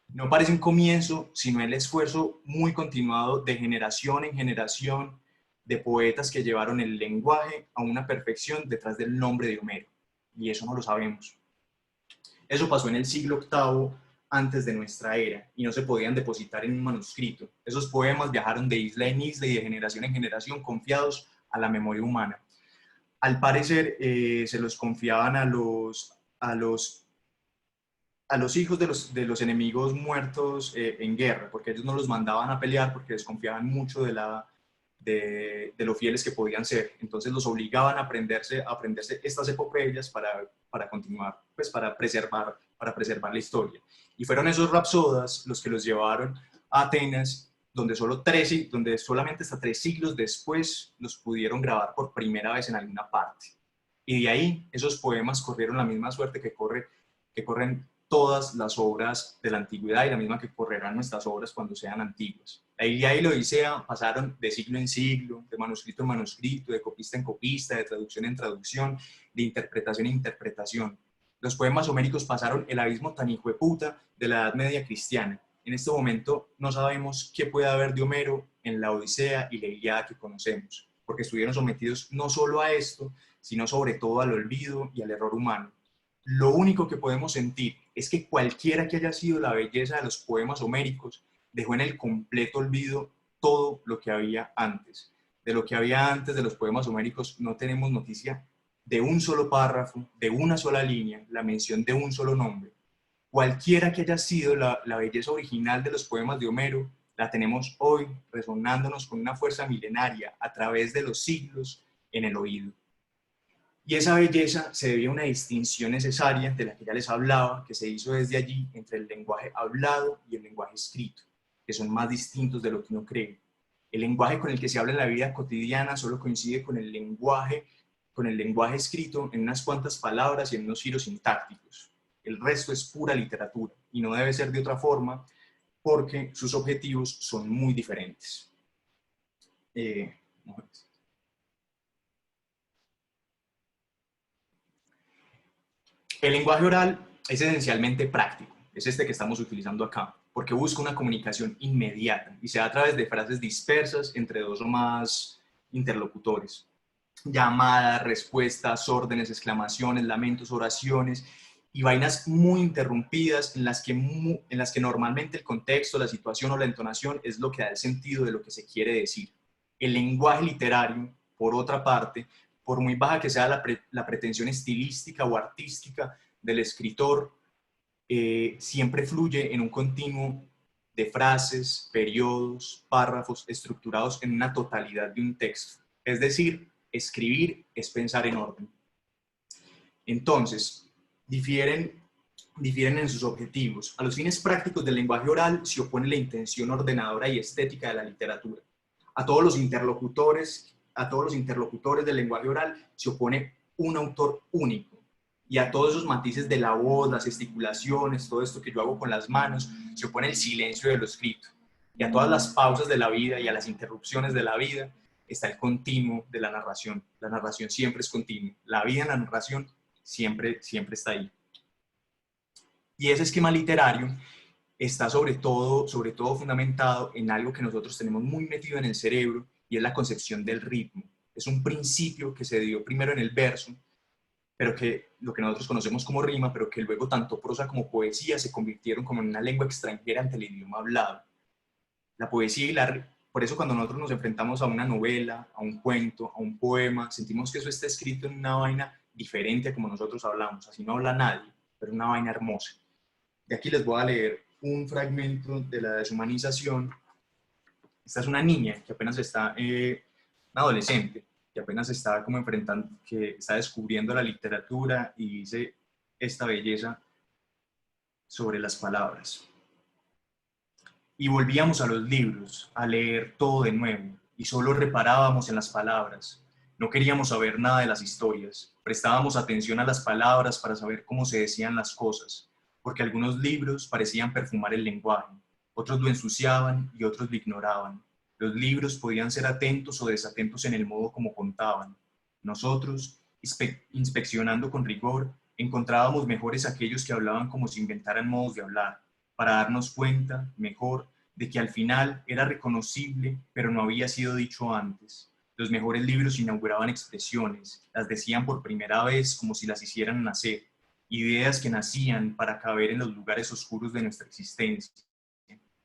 no parece un comienzo, sino el esfuerzo muy continuado de generación en generación de poetas que llevaron el lenguaje a una perfección detrás del nombre de Homero. Y eso no lo sabemos. Eso pasó en el siglo VIII antes de nuestra era y no se podían depositar en un manuscrito. Esos poemas viajaron de isla en isla y de generación en generación confiados a la memoria humana. Al parecer se los confiaban a los hijos de los enemigos muertos en guerra, porque ellos no los mandaban a pelear porque desconfiaban mucho de lo fieles que podían ser. Entonces los obligaban a aprenderse estas epopeyas para continuar, pues para preservar la historia. Y fueron esos rapsodas los que los llevaron a Atenas, donde solamente hasta 3 siglos después los pudieron grabar por primera vez en alguna parte. Y de ahí esos poemas corrieron la misma suerte que corren todas las obras de la antigüedad y la misma que correrán nuestras obras cuando sean antiguas. La Ilíada y la Odisea pasaron de siglo en siglo, de manuscrito en manuscrito, de copista en copista, de traducción en traducción, de interpretación en interpretación. Los poemas homéricos pasaron el abismo tan hijueputa de la Edad Media cristiana. En este momento no sabemos qué puede haber de Homero en la Odisea y la Ilíada que conocemos, porque estuvieron sometidos no solo a esto, sino sobre todo al olvido y al error humano. Lo único que podemos sentir es que cualquiera que haya sido la belleza de los poemas homéricos dejó en el completo olvido todo lo que había antes. De lo que había antes de los poemas homéricos no tenemos noticia de un solo párrafo, de una sola línea, la mención de un solo nombre. Cualquiera que haya sido la belleza original de los poemas de Homero, la tenemos hoy resonándonos con una fuerza milenaria a través de los siglos en el oído. Y esa belleza se debía a una distinción necesaria de la que ya les hablaba, que se hizo desde allí entre el lenguaje hablado y el lenguaje escrito, que son más distintos de lo que uno cree. El lenguaje con el que se habla en la vida cotidiana solo coincide con el lenguaje escrito en unas cuantas palabras y en unos giros sintácticos. El resto es pura literatura y no debe ser de otra forma porque sus objetivos son muy diferentes. El lenguaje oral es esencialmente práctico, es este que estamos utilizando acá, porque busca una comunicación inmediata y se da a través de frases dispersas entre 2 o más interlocutores. Llamadas, respuestas, órdenes, exclamaciones, lamentos, oraciones y vainas muy interrumpidas en las que normalmente el contexto, la situación o la entonación es lo que da el sentido de lo que se quiere decir. El lenguaje literario, por otra parte, por muy baja que sea la pretensión estilística o artística del escritor, siempre fluye en un continuo de frases, periodos, párrafos estructurados en una totalidad de un texto. Es decir, escribir es pensar en orden. Entonces, difieren en sus objetivos. A los fines prácticos del lenguaje oral se opone la intención ordenadora y estética de la literatura. A todos los interlocutores del lenguaje oral se opone un autor único. Y a todos esos matices de la voz, las gesticulaciones, todo esto que yo hago con las manos, se opone el silencio de lo escrito. Y a todas las pausas de la vida y a las interrupciones de la vida está el continuo de la narración. La narración siempre es continua. La vida en la narración siempre está ahí. Y ese esquema literario está sobre todo fundamentado en algo que nosotros tenemos muy metido en el cerebro y es la concepción del ritmo. Es un principio que se dio primero en el verso, pero que lo que nosotros conocemos como rima, pero que luego tanto prosa como poesía se convirtieron como en una lengua extranjera ante el idioma hablado. La poesía por eso cuando nosotros nos enfrentamos a una novela, a un cuento, a un poema, sentimos que eso está escrito en una vaina diferente a como nosotros hablamos. Así no habla nadie, pero es una vaina hermosa. De aquí les voy a leer un fragmento de la deshumanización. Esta es una niña que apenas está, una adolescente, que apenas está como que está descubriendo la literatura y dice esta belleza sobre las palabras. Y volvíamos a los libros, a leer todo de nuevo, y solo reparábamos en las palabras. No queríamos saber nada de las historias, prestábamos atención a las palabras para saber cómo se decían las cosas, porque algunos libros parecían perfumar el lenguaje, otros lo ensuciaban y otros lo ignoraban. Los libros podían ser atentos o desatentos en el modo como contaban. Nosotros, inspeccionando con rigor, encontrábamos mejores aquellos que hablaban como si inventaran modos de hablar, para darnos cuenta, mejor, de que al final era reconocible, pero no había sido dicho antes. Los mejores libros inauguraban expresiones, las decían por primera vez como si las hicieran nacer, ideas que nacían para caber en los lugares oscuros de nuestra existencia.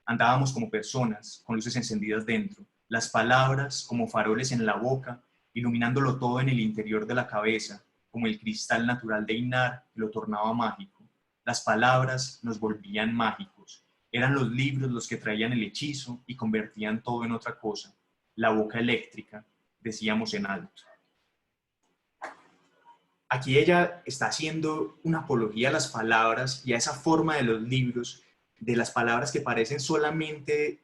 Andábamos como personas, con luces encendidas dentro, las palabras como faroles en la boca, iluminándolo todo en el interior de la cabeza, como el cristal natural de Inar que lo tornaba mágico. Las palabras nos volvían mágicos. Eran los libros los que traían el hechizo y convertían todo en otra cosa. La boca eléctrica, decíamos en alto. Aquí ella está haciendo una apología a las palabras y a esa forma de los libros, de las palabras que parecen solamente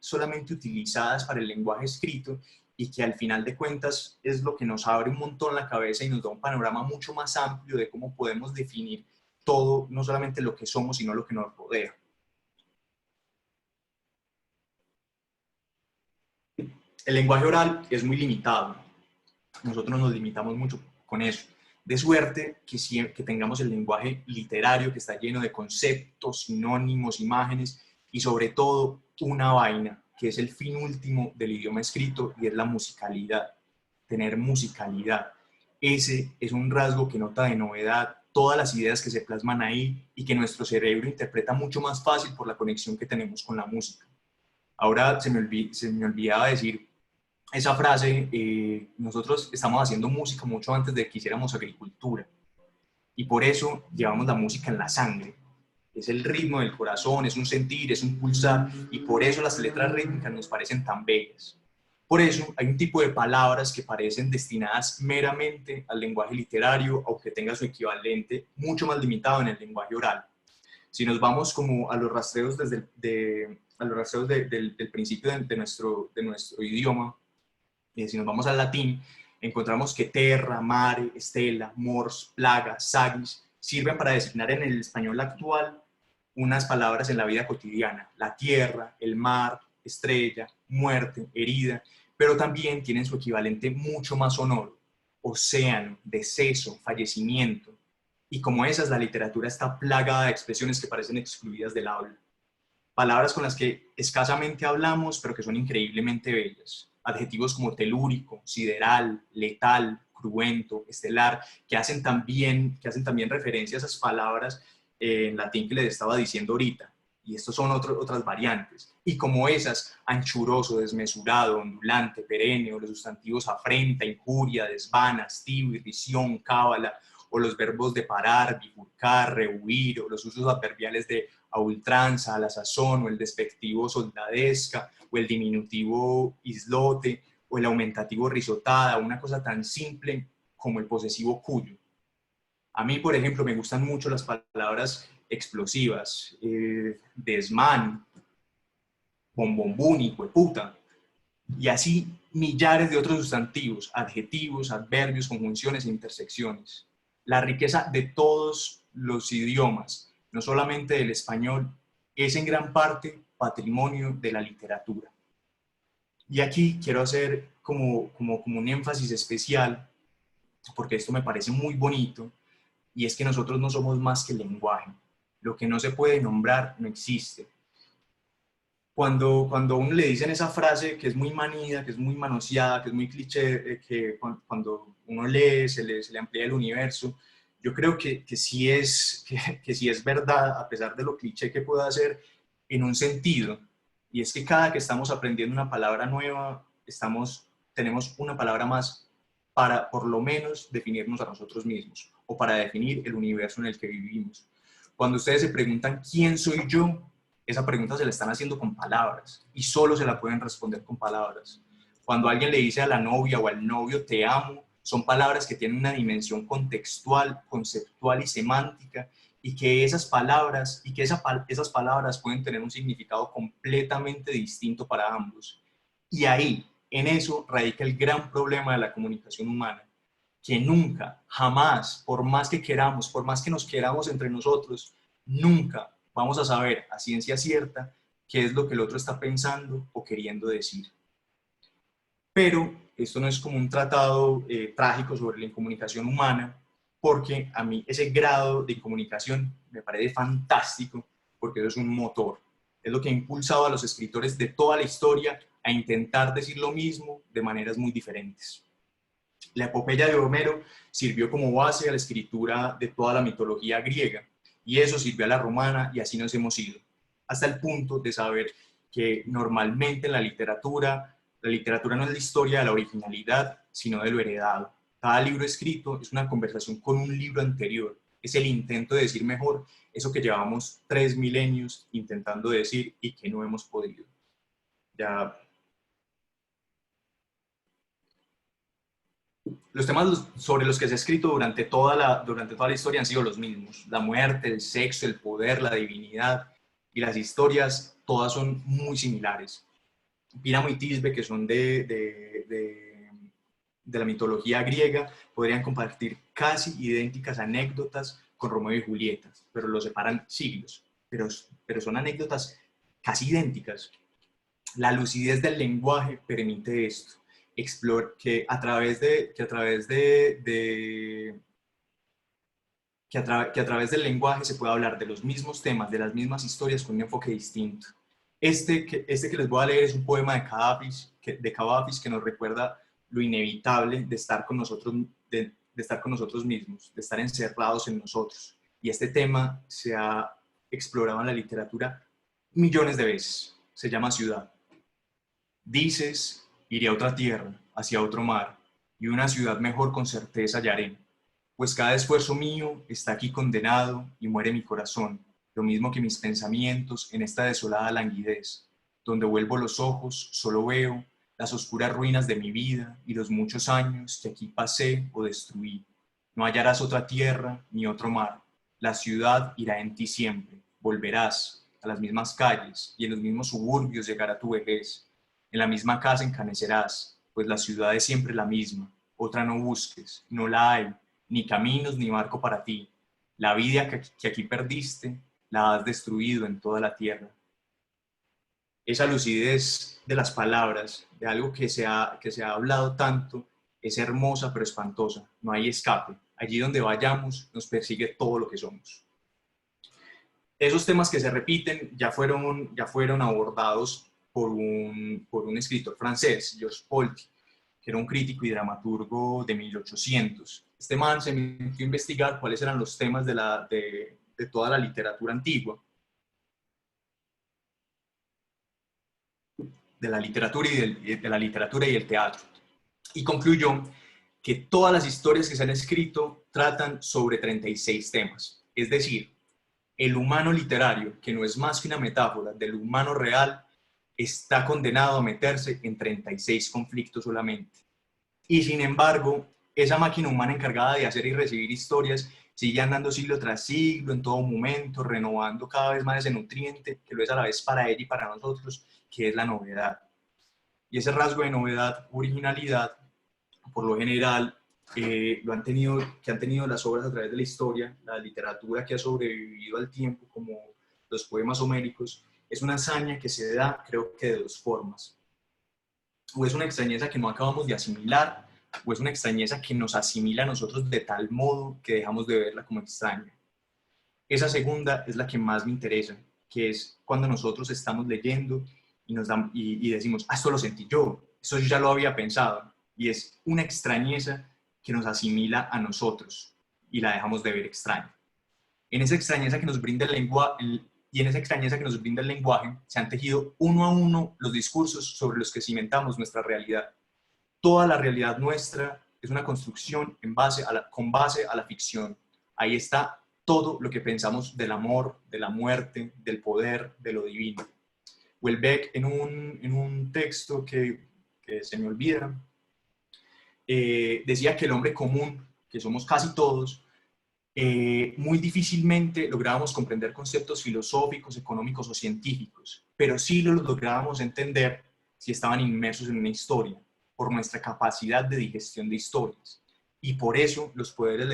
utilizadas para el lenguaje escrito y que al final de cuentas es lo que nos abre un montón la cabeza y nos da un panorama mucho más amplio de cómo podemos definir todo, no solamente lo que somos, sino lo que nos rodea. El lenguaje oral es muy limitado. Nosotros nos limitamos mucho con eso. De suerte que tengamos el lenguaje literario que está lleno de conceptos, sinónimos, imágenes y sobre todo una vaina que es el fin último del idioma escrito y es la musicalidad. Tener musicalidad. Ese es un rasgo que nota de novedad todas las ideas que se plasman ahí y que nuestro cerebro interpreta mucho más fácil por la conexión que tenemos con la música. Ahora se me olvidaba decir esa frase, nosotros estamos haciendo música mucho antes de que hiciéramos agricultura y por eso llevamos la música en la sangre. Es el ritmo del corazón, es un sentir, es un pulsar y por eso las letras rítmicas nos parecen tan bellas. Por eso hay un tipo de palabras que parecen destinadas meramente al lenguaje literario, aunque tenga su equivalente mucho más limitado en el lenguaje oral. Si nos vamos como a los rastreos, del principio de nuestro idioma, si nos vamos al latín, encontramos que terra, mare, stella, mors, plaga, sagis, sirven para designar en el español actual unas palabras en la vida cotidiana, la tierra, el mar, estrella, muerte, herida, pero también tienen su equivalente mucho más sonoro, océano, deceso, fallecimiento, y como esas, la literatura está plagada de expresiones que parecen excluidas del habla. Palabras con las que escasamente hablamos, pero que son increíblemente bellas. Adjetivos como telúrico, sideral, letal, cruento, estelar, que hacen también referencia a esas palabras en latín que les estaba diciendo ahorita. Y estos son otras variantes. Y como esas, anchuroso, desmesurado, ondulante, perenne, o los sustantivos afrenta, injuria, desvana, hastío, irrisión, cábala, o los verbos de parar, bifurcar, rehuir, o los usos adverbiales de a ultranza, a la sazón, o el despectivo soldadesca, o el diminutivo islote, o el aumentativo risotada, una cosa tan simple como el posesivo cuyo. A mí, por ejemplo, me gustan mucho las palabras explosivas, desmán, bombombún, hijueputa, y así millares de otros sustantivos, adjetivos, adverbios, conjunciones e intersecciones. La riqueza de todos los idiomas, no solamente del español, es en gran parte patrimonio de la literatura. Y aquí quiero hacer como un énfasis especial, porque esto me parece muy bonito, y es que nosotros no somos más que lenguaje. Lo que no se puede nombrar no existe. Cuando a uno le dicen esa frase que es muy manida, que es muy manoseada, que es muy cliché, que cuando uno lee se le amplía el universo, yo creo que sí es verdad, a pesar de lo cliché que pueda ser, en un sentido. Y es que cada que estamos aprendiendo una palabra nueva, tenemos una palabra más para, por lo menos, definirnos a nosotros mismos o para definir el universo en el que vivimos. Cuando ustedes se preguntan ¿quién soy yo?, esa pregunta se la están haciendo con palabras y solo se la pueden responder con palabras. Cuando alguien le dice a la novia o al novio te amo, son palabras que tienen una dimensión contextual, conceptual y semántica y que esas palabras pueden tener un significado completamente distinto para ambos. Y ahí, en eso, radica el gran problema de la comunicación humana, que nunca, jamás, por más que queramos, por más que nos queramos entre nosotros, nunca vamos a saber a ciencia cierta qué es lo que el otro está pensando o queriendo decir. Pero esto no es como un tratado trágico sobre la incomunicación humana, porque a mí ese grado de incomunicación me parece fantástico, porque eso es un motor. Es lo que ha impulsado a los escritores de toda la historia a intentar decir lo mismo de maneras muy diferentes. La epopeya de Homero sirvió como base a la escritura de toda la mitología griega, y eso sirvió a la romana, y así nos hemos ido, hasta el punto de saber que normalmente en la literatura no es la historia de la originalidad, sino de lo heredado. Cada libro escrito es una conversación con un libro anterior, es el intento de decir mejor eso que llevamos 3 milenios intentando decir y que no hemos podido. Ya. Los temas sobre los que se ha escrito durante toda la historia han sido los mismos: la muerte, el sexo, el poder, la divinidad, y las historias todas son muy similares. Píramo y Tisbe, que son de la mitología griega, podrían compartir casi idénticas anécdotas con Romeo y Julieta, pero los separan siglos, pero son anécdotas casi idénticas. La lucidez del lenguaje permite esto, que a través del lenguaje se puede hablar de los mismos temas, de las mismas historias con un enfoque distinto. Este que les voy a leer es un poema de Cavafis que nos recuerda lo inevitable de estar con nosotros, de estar con nosotros mismos, de estar encerrados en nosotros. Y este tema se ha explorado en la literatura millones de veces. Se llama Ciudad. Dices, iré a otra tierra, hacia otro mar, y una ciudad mejor con certeza hallaré, pues cada esfuerzo mío está aquí condenado y muere mi corazón, lo mismo que mis pensamientos en esta desolada languidez, donde vuelvo los ojos, solo veo las oscuras ruinas de mi vida y los muchos años que aquí pasé o destruí. No hallarás otra tierra ni otro mar, la ciudad irá en ti siempre, volverás a las mismas calles y en los mismos suburbios llegará tu vejez. En la misma casa encanecerás, pues la ciudad es siempre la misma, otra no busques, no la hay, ni caminos ni barco para ti. La vida que aquí perdiste, la has destruido en toda la tierra. Esa lucidez de las palabras, de algo que se ha hablado tanto, es hermosa pero espantosa. No hay escape. Allí donde vayamos nos persigue todo lo que somos. Esos temas que se repiten ya fueron abordados por un escritor francés, Georges Polti, que era un crítico y dramaturgo de 1800. Este man se metió a investigar cuáles eran los temas de toda la literatura antigua, de la literatura y el teatro, y concluyó que todas las historias que se han escrito tratan sobre 36 temas, es decir, el humano literario, que no es más que una metáfora del humano real, está condenado a meterse en 36 conflictos solamente. Y sin embargo, esa máquina humana encargada de hacer y recibir historias sigue andando siglo tras siglo, en todo momento, renovando cada vez más ese nutriente, que lo es a la vez para ella y para nosotros, que es la novedad. Y ese rasgo de novedad, originalidad, por lo general, que han tenido las obras a través de la historia, la literatura que ha sobrevivido al tiempo, como los poemas homéricos, es una hazaña que se da, creo que de dos formas. O es una extrañeza que no acabamos de asimilar, o es una extrañeza que nos asimila a nosotros de tal modo que dejamos de verla como extraña. Esa segunda es la que más me interesa, que es cuando nosotros estamos leyendo y decimos, esto lo sentí yo, esto yo ya lo había pensado, y es una extrañeza que nos asimila a nosotros y la dejamos de ver extraña. En esa extrañeza que nos brinda el lenguaje, se han tejido uno a uno los discursos sobre los que cimentamos nuestra realidad. Toda la realidad nuestra es una construcción con base a la ficción. Ahí está todo lo que pensamos del amor, de la muerte, del poder, de lo divino. Houellebecq, en un texto que se me olvida, decía que el hombre común, que somos casi todos, muy difícilmente lográbamos comprender conceptos filosóficos, económicos o científicos, pero sí los lográbamos entender si estaban inmersos en una historia, por nuestra capacidad de digestión de historias. Y por eso los poderes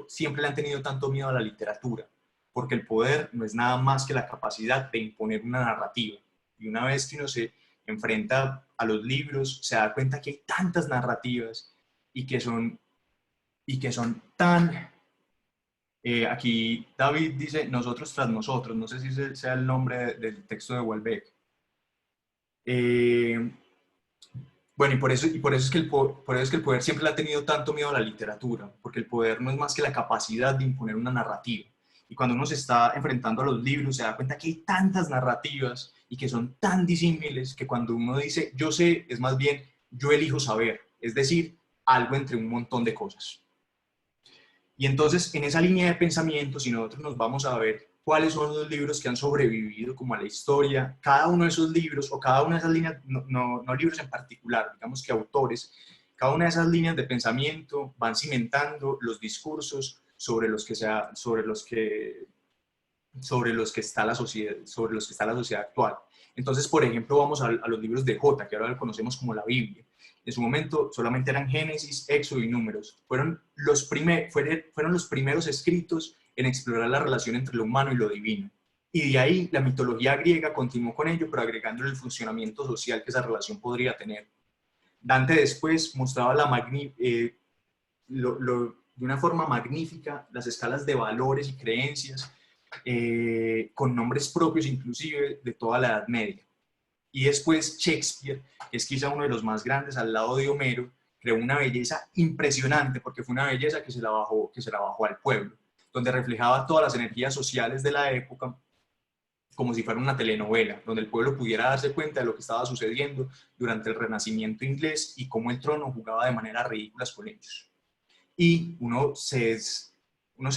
siempre le han tenido tanto miedo a la literatura, porque el poder no es nada más que la capacidad de imponer una narrativa. Y una vez que uno se enfrenta a los libros, se da cuenta que hay tantas narrativas y que son tan... aquí David dice nosotros tras nosotros, no sé si sea el nombre del texto de Houellebecq. Bueno, y por eso es que el poder siempre le ha tenido tanto miedo a la literatura, porque el poder no es más que la capacidad de imponer una narrativa. Y cuando uno se está enfrentando a los libros, se da cuenta que hay tantas narrativas y que son tan disímiles que cuando uno dice yo sé, es más bien yo elijo saber, es decir, algo entre un montón de cosas. Y entonces, en esa línea de pensamiento, si nosotros nos vamos a ver cuáles son los libros que han sobrevivido como a la historia, cada uno de esos libros, o cada una de esas líneas, no libros en particular, digamos que autores, cada una de esas líneas de pensamiento van cimentando los discursos sobre los que está la sociedad actual. Entonces, por ejemplo, vamos a los libros de Jota, que ahora lo conocemos como la Biblia. En su momento solamente eran Génesis, Éxodo y Números. Fueron los primeros escritos en explorar la relación entre lo humano y lo divino. Y de ahí la mitología griega continuó con ello, pero agregándole el funcionamiento social que esa relación podría tener. Dante después mostraba de una forma magnífica las escalas de valores y creencias, con nombres propios inclusive de toda la Edad Media. Y después Shakespeare, que es quizá uno de los más grandes al lado de Homero, creó una belleza impresionante, porque fue una belleza que se la bajó al pueblo, donde reflejaba todas las energías sociales de la época, como si fuera una telenovela, donde el pueblo pudiera darse cuenta de lo que estaba sucediendo durante el Renacimiento inglés y cómo el trono jugaba de manera ridícula con ellos. Y uno se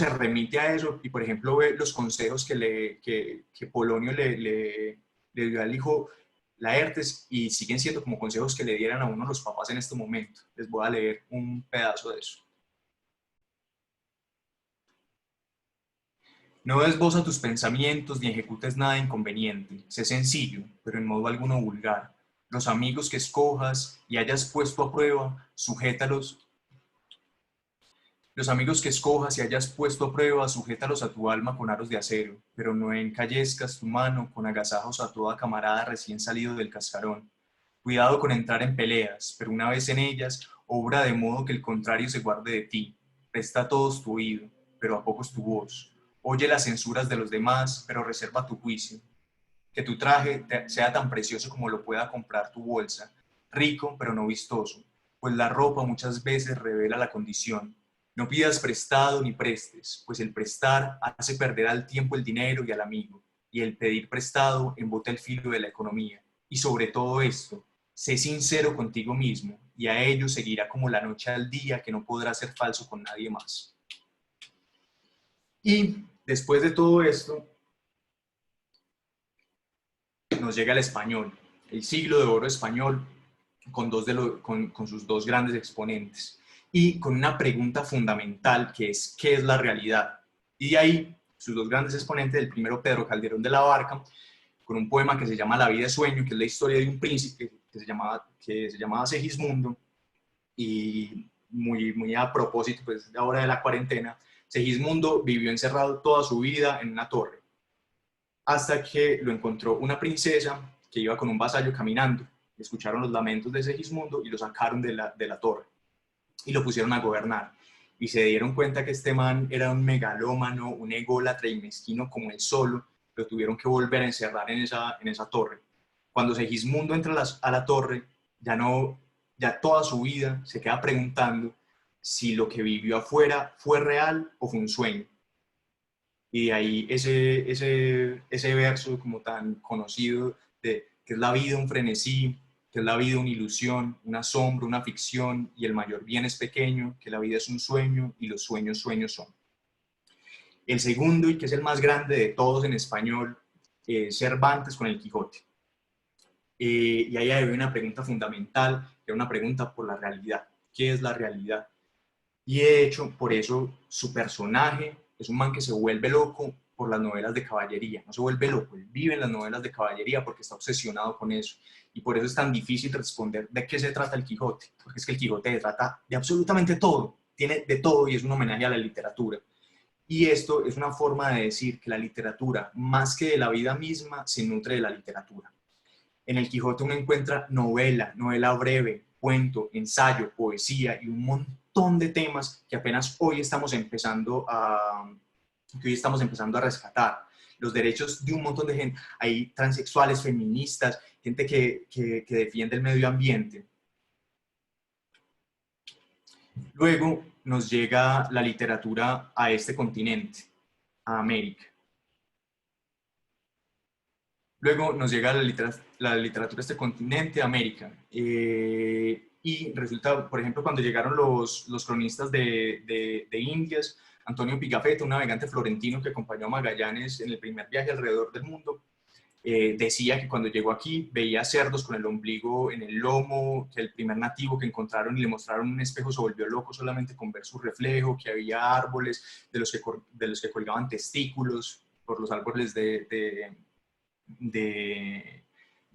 remite a eso y, por ejemplo, ve los consejos que Polonio le dio al hijo Laertes, y siguen siendo como consejos que le dieran a uno los papás en este momento. Les voy a leer un pedazo de eso. No desboza tus pensamientos ni ejecutes nada inconveniente. Sé sencillo, pero en modo alguno vulgar. Los amigos que escojas y hayas puesto a prueba, sujétalos. Los amigos que escojas y hayas puesto a prueba, sujétalos a tu alma con aros de acero, pero no encallezcas tu mano con agasajos a toda camarada recién salido del cascarón. Cuidado con entrar en peleas, pero una vez en ellas, obra de modo que el contrario se guarde de ti. Presta a todos tu oído, pero a pocos tu voz. Oye las censuras de los demás, pero reserva tu juicio. Que tu traje sea tan precioso como lo pueda comprar tu bolsa, rico pero no vistoso, pues la ropa muchas veces revela la condición. No pidas prestado ni prestes, pues el prestar hace perder al tiempo el dinero y al amigo, y el pedir prestado embota el filo de la economía. Y sobre todo esto, sé sincero contigo mismo, y a ello seguirá como la noche al día, que no podrá ser falso con nadie más. Y después de todo esto, nos llega el español, el siglo de oro español, con sus dos grandes exponentes, y con una pregunta fundamental que es ¿qué es la realidad? Y de ahí sus dos grandes exponentes, el primero Pedro Calderón de la Barca, con un poema que se llama La vida es sueño, que es la historia de un príncipe que se llamaba Segismundo, y muy a propósito pues ahora de la cuarentena. Segismundo vivió encerrado toda su vida en una torre, hasta que lo encontró una princesa que iba con un vasallo caminando. Escucharon los lamentos de Segismundo y lo sacaron de la torre y lo pusieron a gobernar. Y se dieron cuenta que este man era un megalómano, un ególatra y mezquino como él solo. Lo tuvieron que volver a encerrar en esa torre. Cuando Segismundo entra a la torre, ya toda su vida se queda preguntando si lo que vivió afuera fue real o fue un sueño. Y de ahí ese verso como tan conocido de que es la vida un frenesí, que es la vida una ilusión, una sombra, una ficción, y el mayor bien es pequeño, que la vida es un sueño y los sueños sueños son. El segundo, y que es el más grande de todos en español, Cervantes con el Quijote. Y ahí hay una pregunta fundamental, que es una pregunta por la realidad. ¿Qué es la realidad? Y de hecho, por eso su personaje es un man que se vuelve loco por las novelas de caballería, no se vuelve loco, él vive en las novelas de caballería porque está obsesionado con eso. Y por eso es tan difícil responder de qué se trata el Quijote, porque es que el Quijote trata de absolutamente todo, tiene de todo y es un homenaje a la literatura. Y esto es una forma de decir que la literatura, más que de la vida misma, se nutre de la literatura. En el Quijote uno encuentra novela, novela breve, cuento, ensayo, poesía y un montón de temas que apenas hoy estamos empezando a rescatar. Los derechos de un montón de gente. Hay transexuales, feministas, gente que defiende el medio ambiente. Luego nos llega la literatura a este continente, a América. Luego nos llega la literatura a este continente, América. Y resulta, por ejemplo, cuando llegaron los cronistas de Indias, Antonio Pigafetta, un navegante florentino que acompañó a Magallanes en el primer viaje alrededor del mundo, decía que cuando llegó aquí veía cerdos con el ombligo en el lomo, que el primer nativo que encontraron y le mostraron un espejo se volvió loco solamente con ver su reflejo, que había árboles de los que colgaban testículos por los árboles de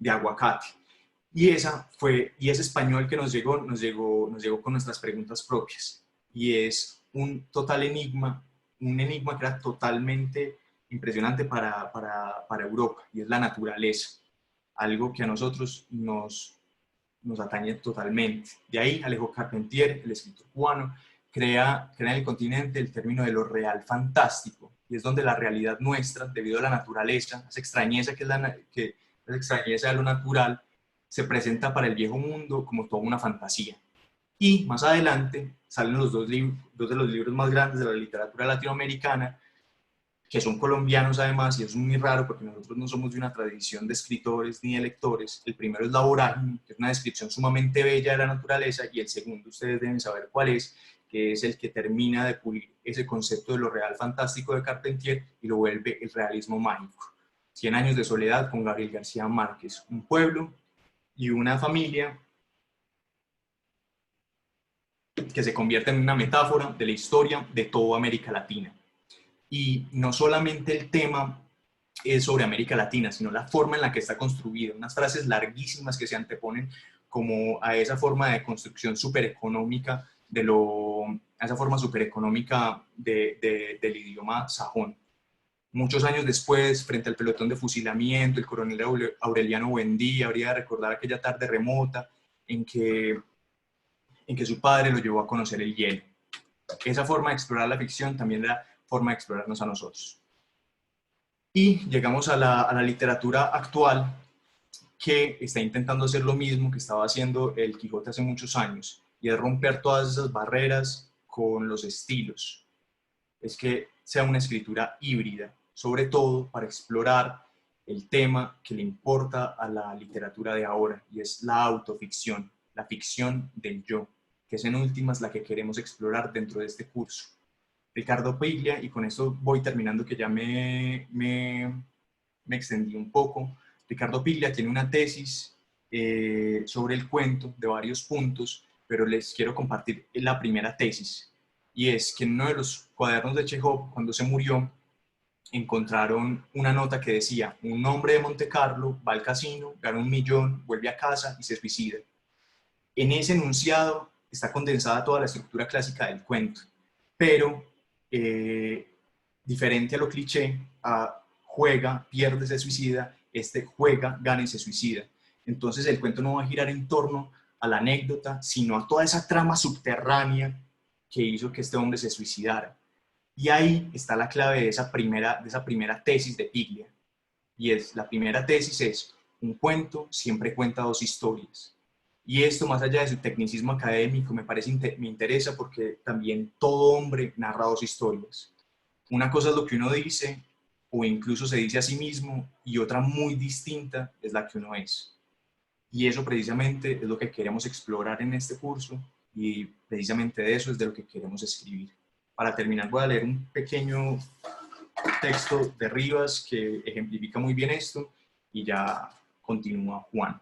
aguacate. Y ese español que nos llegó con nuestras preguntas propias. Y es un total enigma, un enigma que era totalmente impresionante para Europa, y es la naturaleza, algo que a nosotros nos atañe totalmente. De ahí Alejo Carpentier, el escritor cubano, crea en el continente el término de lo real fantástico, y es donde la realidad nuestra, debido a la naturaleza, esa extrañeza esa extrañeza de lo natural, se presenta para el viejo mundo como toda una fantasía. Y más adelante salen dos de los libros más grandes de la literatura latinoamericana, que son colombianos además, y es muy raro porque nosotros no somos de una tradición de escritores ni de lectores. El primero es La Vorágine, que es una descripción sumamente bella de la naturaleza, y el segundo, ustedes deben saber cuál es, que es el que termina de pulir ese concepto de lo real fantástico de Carpentier y lo vuelve el realismo mágico. 100 años de soledad con Gabriel García Márquez, un pueblo y una familia que se convierte en una metáfora de la historia de toda América Latina. Y no solamente el tema es sobre América Latina, sino la forma en la que está construida, unas frases larguísimas que se anteponen como a esa forma de construcción supereconómica a esa forma supereconómica del idioma sajón. Muchos años después, frente al pelotón de fusilamiento, el coronel Aureliano Buendía habría de recordar aquella tarde remota en que su padre lo llevó a conocer el hielo. Esa forma de explorar la ficción también era forma de explorarnos a nosotros. Y llegamos a la literatura actual, que está intentando hacer lo mismo que estaba haciendo el Quijote hace muchos años, y es romper todas esas barreras con los estilos. Es que sea una escritura híbrida, sobre todo para explorar el tema que le importa a la literatura de ahora, y es la autoficción, la ficción del yo, que es en últimas la que queremos explorar dentro de este curso. Ricardo Piglia, y con esto voy terminando, que ya me extendí un poco. Ricardo Piglia tiene una tesis sobre el cuento de varios puntos, pero les quiero compartir la primera tesis, y es que en uno de los cuadernos de Chekhov, cuando se murió, encontraron una nota que decía: un hombre de Monte Carlo va al casino, gana 1.000.000, vuelve a casa y se suicida. En ese enunciado está condensada toda la estructura clásica del cuento, pero diferente a lo cliché, juega, pierde, se suicida, este juega, gana y se suicida. Entonces el cuento no va a girar en torno a la anécdota, sino a toda esa trama subterránea que hizo que este hombre se suicidara. Y ahí está la clave de esa primera tesis de Piglia. Y la primera tesis es: un cuento siempre cuenta dos historias. Y esto, más allá de su tecnicismo académico, me interesa porque también todo hombre narra dos historias. Una cosa es lo que uno dice, o incluso se dice a sí mismo, y otra muy distinta es la que uno es. Y eso precisamente es lo que queremos explorar en este curso, y precisamente de eso es de lo que queremos escribir. Para terminar, voy a leer un pequeño texto de Rivas que ejemplifica muy bien esto, y ya continúa Juan.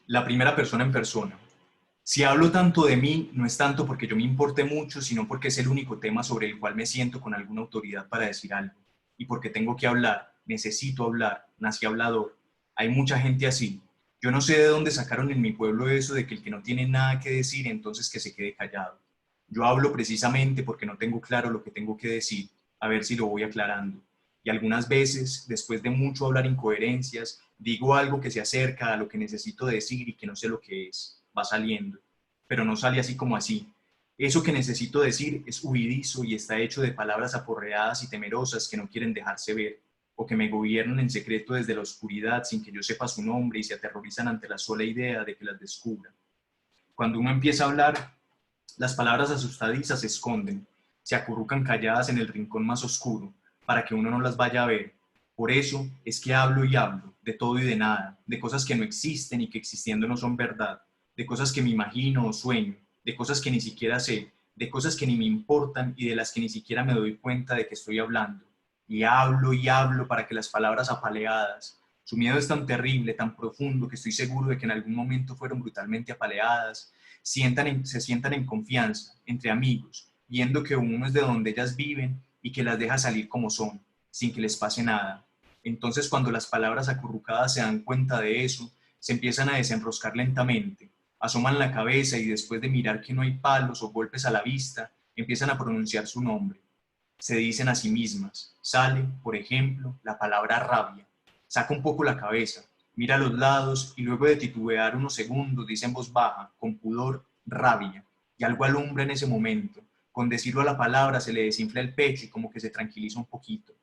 la primera persona en persona. Si hablo tanto de mí, no es tanto porque yo me importe mucho, sino porque es el único tema sobre el cual me siento con alguna autoridad para decir algo. Y porque tengo que hablar, necesito hablar, nací hablador. Hay mucha gente así. Yo no sé de dónde sacaron en mi pueblo eso de que el que no tiene nada que decir, entonces que se quede callado. Yo hablo precisamente porque no tengo claro lo que tengo que decir, a ver si lo voy aclarando. Y algunas veces, después de mucho hablar incoherencias, digo algo que se acerca a lo que necesito decir y que no sé lo que es. Va saliendo, pero no sale así como así. Eso que necesito decir es huidizo y está hecho de palabras aporreadas y temerosas que no quieren dejarse ver, o que me gobiernan en secreto desde la oscuridad sin que yo sepa su nombre y se aterrorizan ante la sola idea de que las descubra. Cuando uno empieza a hablar, las palabras asustadizas se esconden, se acurrucan calladas en el rincón más oscuro, para que uno no las vaya a ver. Por eso es que hablo y hablo, de todo y de nada, de cosas que no existen y que existiendo no son verdad, de cosas que me imagino o sueño, de cosas que ni siquiera sé, de cosas que ni me importan y de las que ni siquiera me doy cuenta de que estoy hablando. Y hablo para que las palabras apaleadas, su miedo es tan terrible, tan profundo, que estoy seguro de que en algún momento fueron brutalmente apaleadas, se sientan en confianza, entre amigos, viendo que uno es de donde ellas viven y que las deja salir como son, sin que les pase nada. Entonces, cuando las palabras acurrucadas se dan cuenta de eso, se empiezan a desenroscar lentamente, asoman la cabeza y después de mirar que no hay palos o golpes a la vista, empiezan a pronunciar su nombre. Se dicen a sí mismas. Sale, por ejemplo, la palabra rabia. Saca un poco la cabeza, mira a los lados y luego de titubear unos segundos dice en voz baja, con pudor, rabia. Y algo alumbra en ese momento. Con decirlo a la palabra se le desinfla el pecho y como que se tranquiliza un poquito.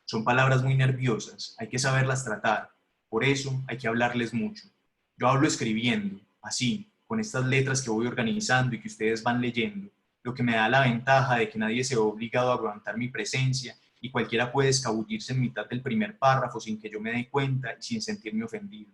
Son palabras muy nerviosas, hay que saberlas tratar. Por eso hay que hablarles mucho. Yo hablo escribiendo, así, con estas letras que voy organizando y que ustedes van leyendo, lo que me da la ventaja de que nadie se ve obligado a aguantar mi presencia y cualquiera puede escabullirse en mitad del primer párrafo sin que yo me dé cuenta y sin sentirme ofendido.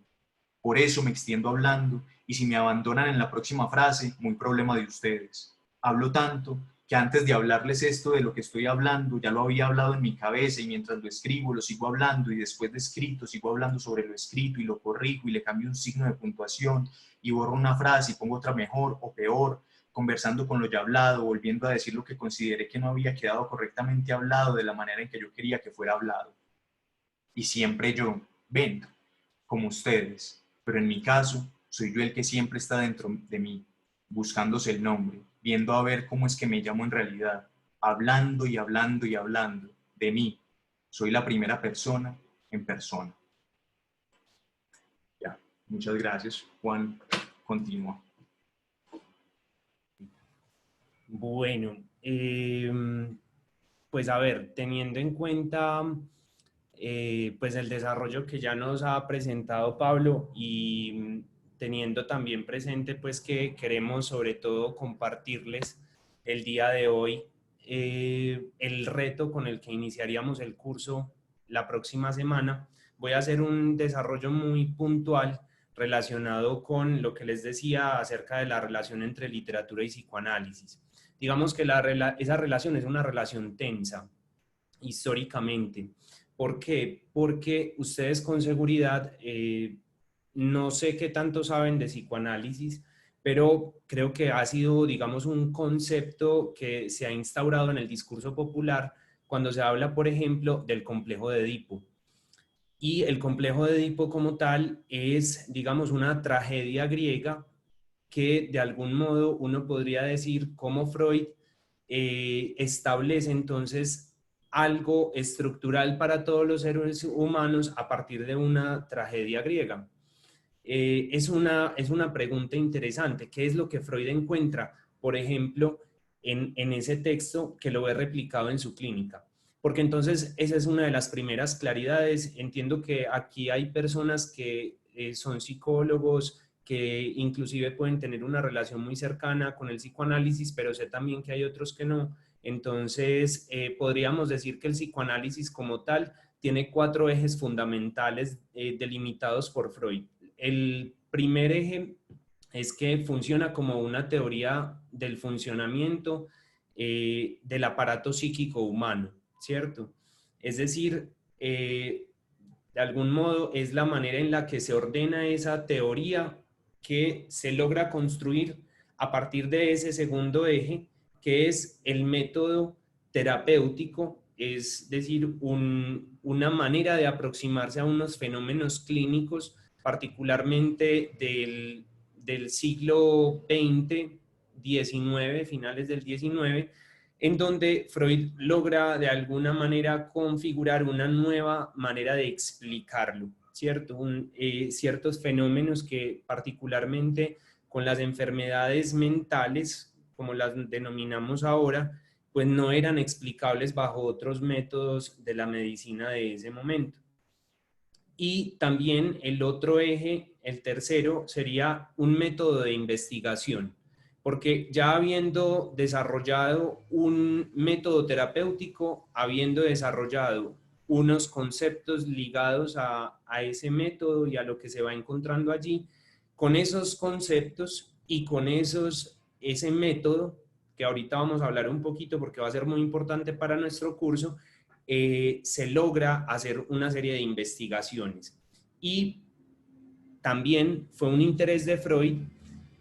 Por eso me extiendo hablando y si me abandonan en la próxima frase, muy problema de ustedes. Hablo tanto que antes de hablarles esto de lo que estoy hablando, ya lo había hablado en mi cabeza y mientras lo escribo lo sigo hablando y después de escrito sigo hablando sobre lo escrito y lo corrijo y le cambio un signo de puntuación y borro una frase y pongo otra mejor o peor, conversando con lo ya hablado, volviendo a decir lo que consideré que no había quedado correctamente hablado de la manera en que yo quería que fuera hablado. Y siempre yo, ven, como ustedes, pero en mi caso, soy yo el que siempre está dentro de mí, buscándose el nombre, viendo a ver cómo es que me llamo en realidad, hablando y hablando y hablando de mí. Soy la primera persona en persona. Ya, muchas gracias. Juan, continúa. Bueno, pues a ver, teniendo en cuenta pues el desarrollo que ya nos ha presentado Pablo y teniendo también presente pues que queremos sobre todo compartirles el día de hoy el reto con el que iniciaríamos el curso la próxima semana, voy a hacer un desarrollo muy puntual relacionado con lo que les decía acerca de la relación entre literatura y psicoanálisis. Digamos que esa relación es una relación tensa históricamente. ¿Por qué? Porque ustedes con seguridad, no sé qué tanto saben de psicoanálisis, pero creo que ha sido, digamos, un concepto que se ha instaurado en el discurso popular cuando se habla, por ejemplo, del complejo de Edipo. Y el complejo de Edipo como tal es, digamos, una tragedia griega que de algún modo uno podría decir cómo Freud establece entonces algo estructural para todos los seres humanos a partir de una tragedia griega. Es una pregunta interesante. ¿Qué es lo que Freud encuentra, por ejemplo, en ese texto que lo ve replicado en su clínica? Porque entonces esa es una de las primeras claridades. Entiendo que aquí hay personas que son psicólogos, que inclusive pueden tener una relación muy cercana con el psicoanálisis, pero sé también que hay otros que no. Entonces, podríamos decir que el psicoanálisis como tal tiene 4 ejes fundamentales delimitados por Freud. El primer eje es que funciona como una teoría del funcionamiento del aparato psíquico humano, ¿cierto? Es decir, de algún modo es la manera en la que se ordena esa teoría que se logra construir a partir de ese segundo eje, que es el método terapéutico, es decir, una manera de aproximarse a unos fenómenos clínicos, particularmente del siglo XX, XIX, finales del XIX, en donde Freud logra de alguna manera configurar una nueva manera de explicarlo, ¿cierto? Ciertos fenómenos que particularmente con las enfermedades mentales, como las denominamos ahora, pues no eran explicables bajo otros métodos de la medicina de ese momento. Y también el otro eje, el tercero, sería un método de investigación, porque ya habiendo desarrollado un método terapéutico, habiendo desarrollado unos conceptos ligados a ese método y a lo que se va encontrando allí, con esos conceptos y con ese método, que ahorita vamos a hablar un poquito porque va a ser muy importante para nuestro curso, se logra hacer una serie de investigaciones. Y también fue un interés de Freud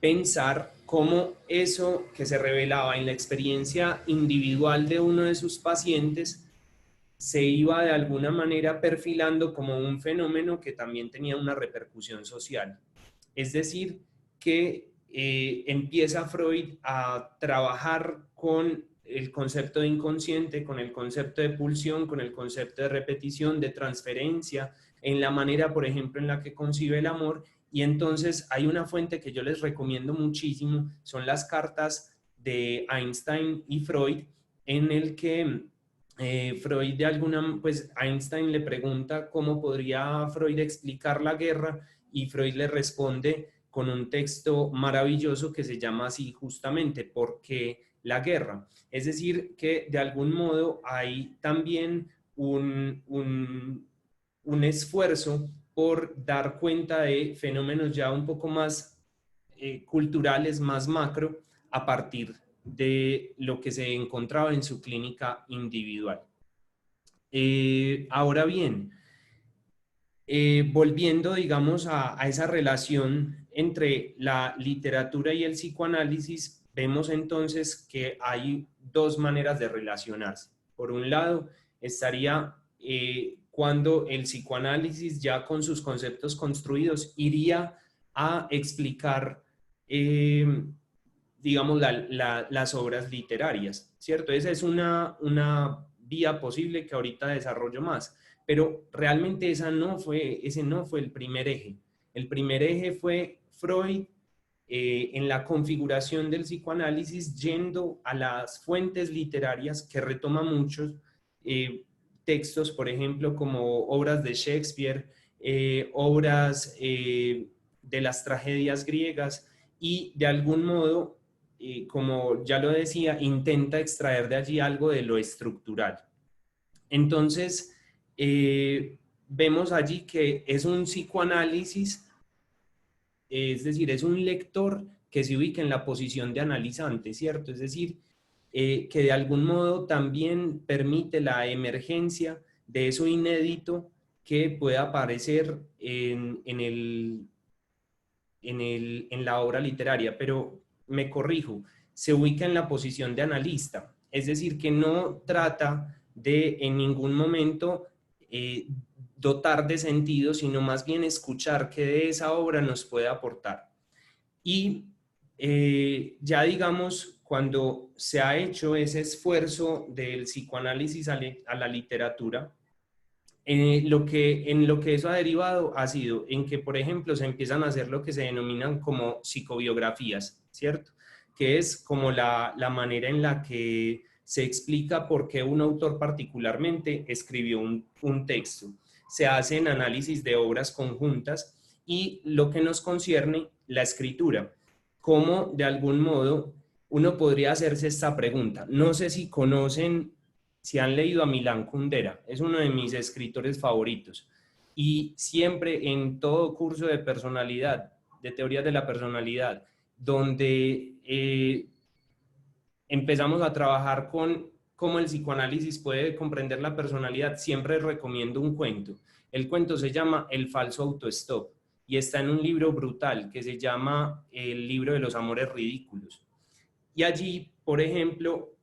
pensar cómo eso que se revelaba en la experiencia individual de uno de sus pacientes se iba de alguna manera perfilando como un fenómeno que también tenía una repercusión social. Es decir, que empieza Freud a trabajar con el concepto de inconsciente, con el concepto de pulsión, con el concepto de repetición, de transferencia, en la manera, por ejemplo, en la que concibe el amor. Y entonces hay una fuente que yo les recomiendo muchísimo, son las cartas de Einstein y Freud, en el que Freud pues Einstein le pregunta cómo podría Freud explicar la guerra, y Freud le responde con un texto maravilloso que se llama así justamente, ¿por qué la guerra? Es decir, que de algún modo hay también un esfuerzo por dar cuenta de fenómenos ya un poco más culturales, más macro, a partir de lo que se encontraba en su clínica individual. Ahora bien, volviendo, digamos, a esa relación entre la literatura y el psicoanálisis, vemos entonces que hay dos maneras de relacionarse. Por un lado, estaría cuando el psicoanálisis, ya con sus conceptos construidos, iría a explicar, digamos, las obras literarias, ¿cierto? Esa es una vía posible que ahorita desarrollo más. Pero realmente ese no fue el primer eje. El primer eje fue Freud en la configuración del psicoanálisis, yendo a las fuentes literarias, que retoma muchos textos, por ejemplo, como obras de Shakespeare, obras de las tragedias griegas, y de algún modo, como ya lo decía, intenta extraer de allí algo de lo estructural. Entonces, vemos allí que es un psicoanálisis, es decir, es un lector que se ubica en la posición de analizante, ¿cierto? Es decir, que de algún modo también permite la emergencia de eso inédito que pueda aparecer en la obra literaria, pero me corrijo, se ubica en la posición de analista, es decir, que no trata de en ningún momento dotar de sentido, sino más bien escuchar qué de esa obra nos puede aportar. Y ya digamos, cuando se ha hecho ese esfuerzo del psicoanálisis a la literatura, en lo que eso ha derivado ha sido en que, por ejemplo, se empiezan a hacer lo que se denominan como psicobiografías, ¿cierto? Que es como la manera en la que se explica por qué un autor particularmente escribió un texto. Se hacen análisis de obras conjuntas y lo que nos concierne, la escritura. Cómo, de algún modo, uno podría hacerse esta pregunta. No sé si conocen, si han leído a Milan Kundera, es uno de mis escritores favoritos. Y siempre en todo curso de personalidad, de teorías de la personalidad, donde empezamos a trabajar con cómo el psicoanálisis puede comprender la personalidad, siempre recomiendo un cuento. El cuento se llama El falso autostop, y está en un libro brutal que se llama El libro de los amores ridículos. Y allí, por ejemplo,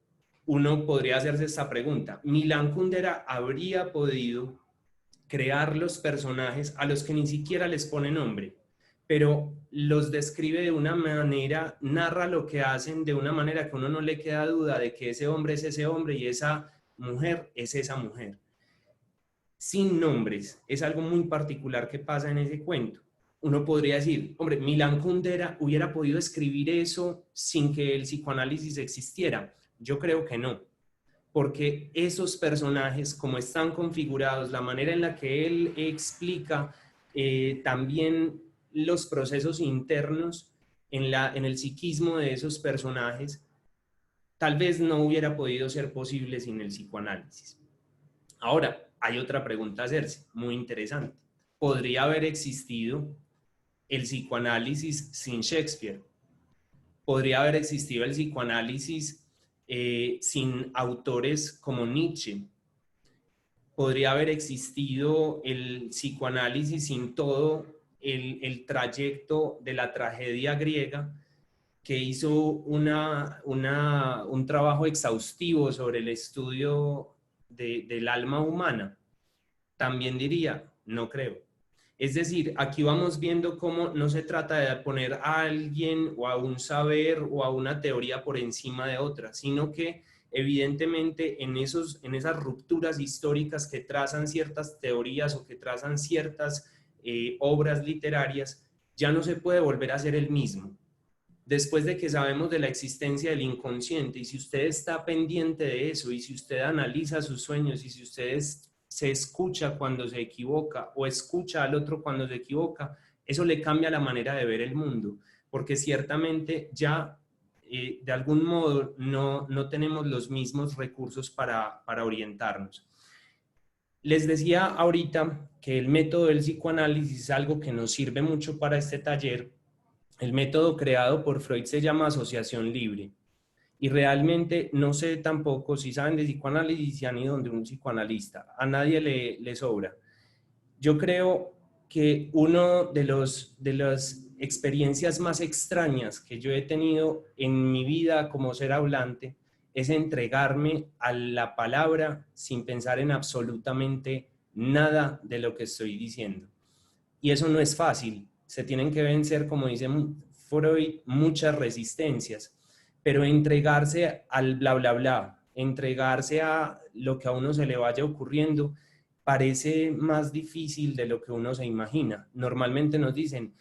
uno podría hacerse esta pregunta: ¿Milan Kundera habría podido crear los personajes a los que ni siquiera les pone nombre, pero los describe de una manera, narra lo que hacen de una manera que uno no le queda duda de que ese hombre es ese hombre y esa mujer es esa mujer? Sin nombres. Es algo muy particular que pasa en ese cuento. Uno podría decir, hombre, Milan Kundera hubiera podido escribir eso sin que el psicoanálisis existiera. Yo creo que no, porque esos personajes, como están configurados, la manera en la que él explica también los procesos internos en el psiquismo de esos personajes, tal vez no hubiera podido ser posible sin el psicoanálisis. Ahora, hay otra pregunta a hacerse, muy interesante. ¿Podría haber existido el psicoanálisis sin Shakespeare? ¿Podría haber existido el psicoanálisis sin autores como Nietzsche? ¿Podría haber existido el psicoanálisis sin todo el trayecto de la tragedia griega, que hizo un trabajo exhaustivo sobre el estudio del alma humana? También diría, no creo. Es decir, aquí vamos viendo cómo no se trata de poner a alguien o a un saber o a una teoría por encima de otra, sino que evidentemente en esas rupturas históricas que trazan ciertas teorías o que trazan ciertas obras literarias, ya no se puede volver a ser el mismo. Después de que sabemos de la existencia del inconsciente, y si usted está pendiente de eso, y si usted analiza sus sueños, y si usted se escucha cuando se equivoca o escucha al otro cuando se equivoca, eso le cambia la manera de ver el mundo, porque ciertamente ya de algún modo no tenemos los mismos recursos para orientarnos. Les decía ahorita que el método del psicoanálisis es algo que nos sirve mucho para este taller. El método creado por Freud se llama asociación libre. Y realmente no sé tampoco si saben de psicoanálisis y han ido donde un psicoanalista. A nadie le sobra. Yo creo que una de las experiencias más extrañas que yo he tenido en mi vida como ser hablante es entregarme a la palabra sin pensar en absolutamente nada de lo que estoy diciendo. Y eso no es fácil. Se tienen que vencer, como dice Freud, muchas resistencias. Pero entregarse al bla, bla, bla, entregarse a lo que a uno se le vaya ocurriendo, parece más difícil de lo que uno se imagina. Normalmente nos dicen,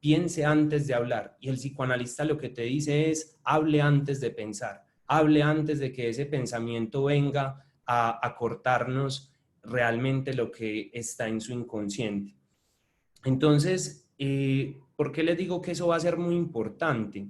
piense antes de hablar. Y el psicoanalista lo que te dice es, hable antes de pensar. Hable antes de que ese pensamiento venga a cortarnos realmente lo que está en su inconsciente. Entonces, ¿por qué les digo que eso va a ser muy importante?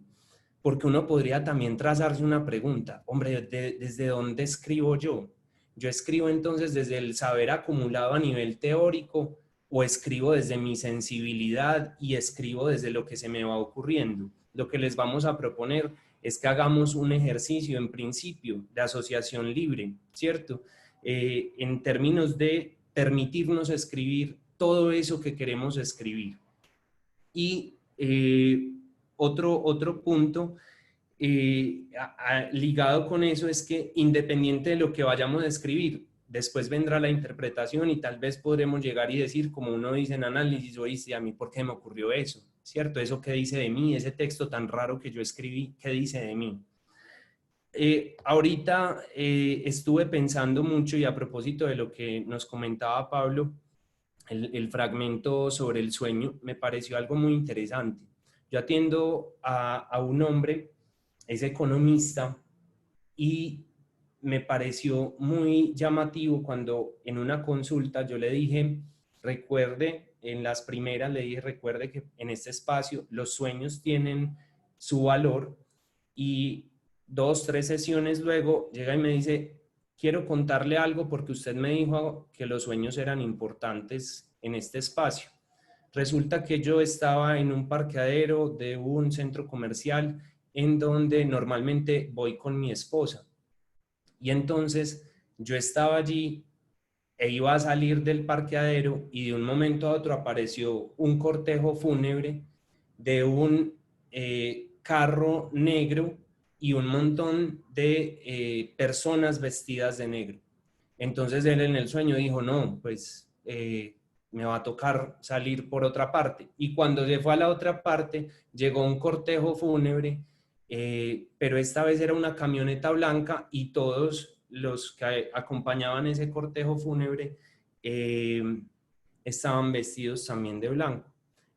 Porque uno podría también trazarse una pregunta, hombre, ¿desde dónde escribo yo? ¿Yo escribo entonces desde el saber acumulado a nivel teórico o escribo desde mi sensibilidad y escribo desde lo que se me va ocurriendo? Lo que les vamos a proponer es que hagamos un ejercicio en principio de asociación libre, ¿cierto? En términos de permitirnos escribir todo eso que queremos escribir. Y otro punto ligado con eso es que independiente de lo que vayamos a escribir, después vendrá la interpretación y tal vez podremos llegar y decir, como uno dice en análisis, oíste, a mí, ¿por qué me ocurrió eso? ¿Cierto? Eso que dice de mí, ese texto tan raro que yo escribí, ¿qué dice de mí? Ahorita estuve pensando mucho y a propósito de lo que nos comentaba Pablo, el fragmento sobre el sueño, me pareció algo muy interesante. Yo atiendo a un hombre, es economista, y me pareció muy llamativo cuando en una consulta yo le dije, recuerde, en las primeras le dije, recuerde que en este espacio los sueños tienen su valor, y 2, 3 sesiones luego llega y me dice, quiero contarle algo porque usted me dijo que los sueños eran importantes en este espacio. Resulta que yo estaba en un parqueadero de un centro comercial en donde normalmente voy con mi esposa. Y entonces yo estaba allí e iba a salir del parqueadero y de un momento a otro apareció un cortejo fúnebre de un carro negro y un montón de personas vestidas de negro. Entonces él en el sueño dijo, no, pues me va a tocar salir por otra parte. Y cuando se fue a la otra parte, llegó un cortejo fúnebre, pero esta vez era una camioneta blanca y todos los que acompañaban ese cortejo fúnebre estaban vestidos también de blanco.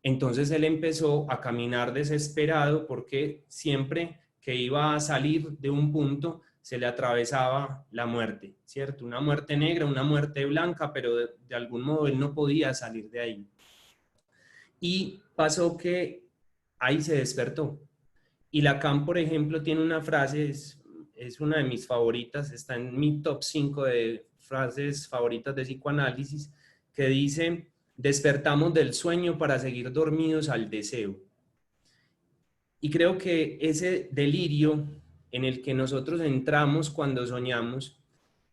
Entonces él empezó a caminar desesperado porque siempre que iba a salir de un punto se le atravesaba la muerte, ¿cierto? Una muerte negra, una muerte blanca, pero de algún modo él no podía salir de ahí. Y pasó que ahí se despertó. Y Lacan, por ejemplo, tiene una frase, es una de mis favoritas, está en mi top 5 de frases favoritas de psicoanálisis, que dice, despertamos del sueño para seguir dormidos al deseo. Y creo que ese delirio en el que nosotros entramos cuando soñamos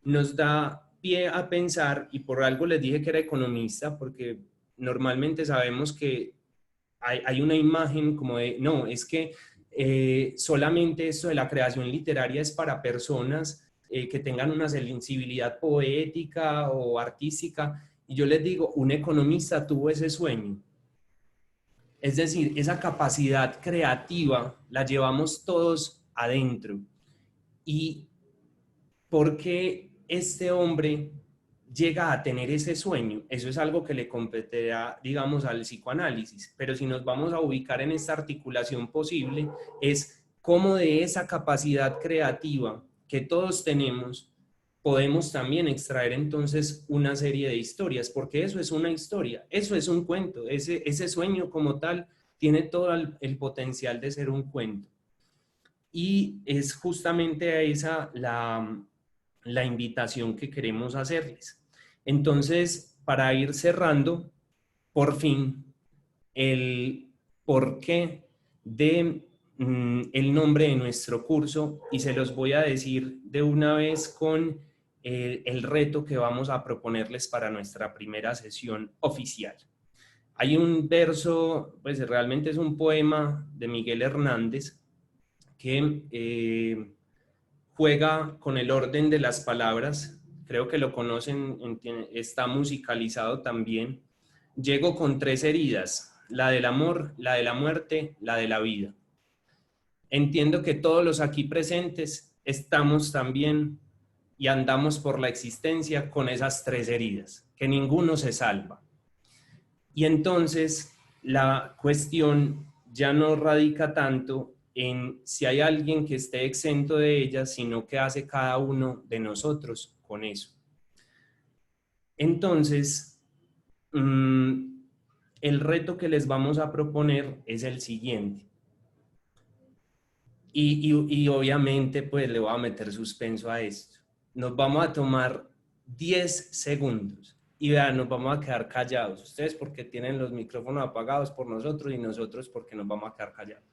nos da pie a pensar, y por algo les dije que era economista, porque normalmente sabemos que hay una imagen como de, no, es que solamente esto de la creación literaria es para personas que tengan una sensibilidad poética o artística, y yo les digo, un economista tuvo ese sueño. Es decir, esa capacidad creativa la llevamos todos adentro. ¿Y por qué este hombre llega a tener ese sueño? Eso es algo que le competirá, digamos, al psicoanálisis. Pero si nos vamos a ubicar en esta articulación posible, es cómo de esa capacidad creativa que todos tenemos, podemos también extraer entonces una serie de historias, porque eso es una historia, eso es un cuento, ese sueño como tal tiene todo el potencial de ser un cuento. Y es justamente esa la invitación que queremos hacerles. Entonces, para ir cerrando, por fin, el porqué de el nombre de nuestro curso, y se los voy a decir de una vez con el reto que vamos a proponerles para nuestra primera sesión oficial. Hay un verso, pues realmente es un poema de Miguel Hernández que juega con el orden de las palabras. Creo que lo conocen, está musicalizado también. Llego con 3 heridas, la del amor, la de la muerte, la de la vida. Entiendo que todos los aquí presentes estamos también y andamos por la existencia con esas 3 heridas, que ninguno se salva. Y entonces la cuestión ya no radica tanto en si hay alguien que esté exento de ellas, sino qué hace cada uno de nosotros con eso. Entonces, el reto que les vamos a proponer es el siguiente. Y obviamente, pues le voy a meter suspenso a esto. Nos vamos a tomar 10 segundos. Y vean, nos vamos a quedar callados. Ustedes porque tienen los micrófonos apagados por nosotros y nosotros porque nos vamos a quedar callados.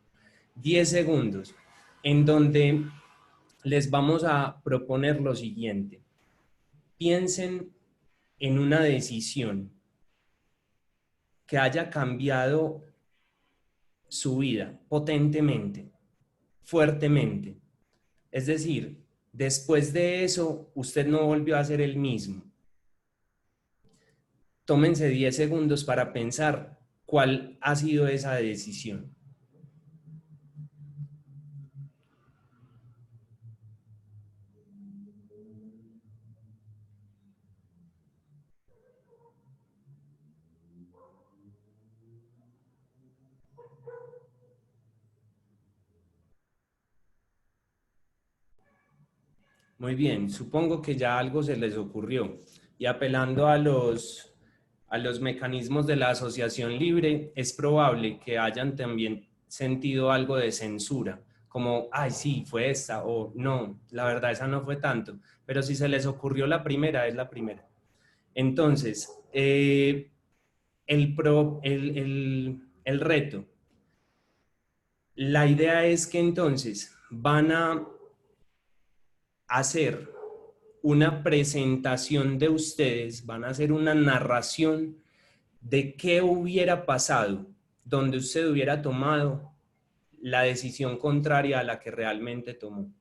10 segundos en donde les vamos a proponer lo siguiente. Piensen en una decisión que haya cambiado su vida potentemente, fuertemente. Es decir, después de eso, usted no volvió a ser el mismo. Tómense 10 segundos para pensar cuál ha sido esa decisión. Muy bien, supongo que ya algo se les ocurrió. Y apelando a los mecanismos de la asociación libre, es probable que hayan también sentido algo de censura, como, ay, sí, fue esta, o no, la verdad esa no fue tanto. Pero si se les ocurrió la primera, es la primera. Entonces, el reto. La idea es que entonces van a hacer una presentación de ustedes, van a hacer una narración de qué hubiera pasado donde usted hubiera tomado la decisión contraria a la que realmente tomó.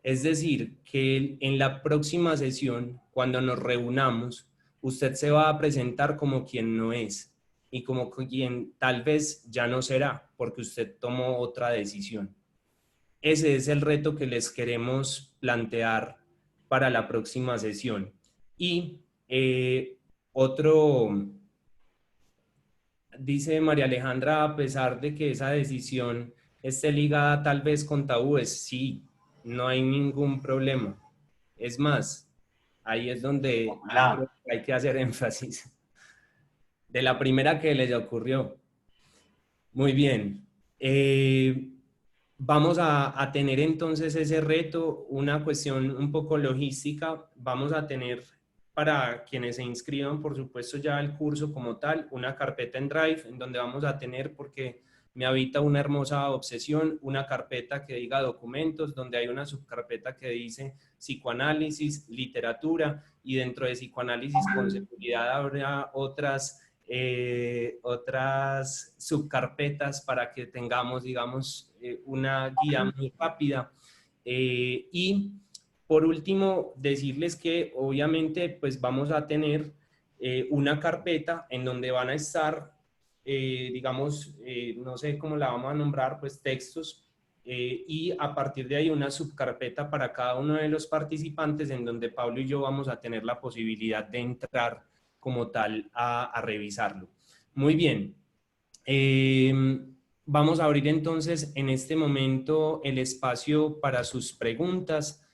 Es decir, que en la próxima sesión, cuando nos reunamos, usted se va a presentar como quien no es y como quien tal vez ya no será, porque usted tomó otra decisión. Ese es el reto que les queremos plantear para la próxima sesión. Y dice María Alejandra, a pesar de que esa decisión esté ligada tal vez con tabúes, sí, no hay ningún problema. Es más, ahí es donde hay que hacer énfasis. De la primera que les ocurrió. Muy bien. Vamos a tener entonces ese reto, una cuestión un poco logística. Vamos a tener para quienes se inscriban, por supuesto, ya el curso como tal, una carpeta en Drive en donde vamos a tener, porque me habita una hermosa obsesión, una carpeta que diga documentos, donde hay una subcarpeta que dice psicoanálisis, literatura, y dentro de psicoanálisis con seguridad habrá otras subcarpetas para que tengamos, digamos, una guía muy rápida. Y por último, decirles que obviamente pues vamos a tener una carpeta en donde van a estar, digamos, no sé cómo la vamos a nombrar, pues textos, y a partir de ahí una subcarpeta para cada uno de los participantes en donde Pablo y yo vamos a tener la posibilidad de entrar como tal a revisarlo. Muy bien. Vamos a abrir entonces en este momento el espacio para sus preguntas.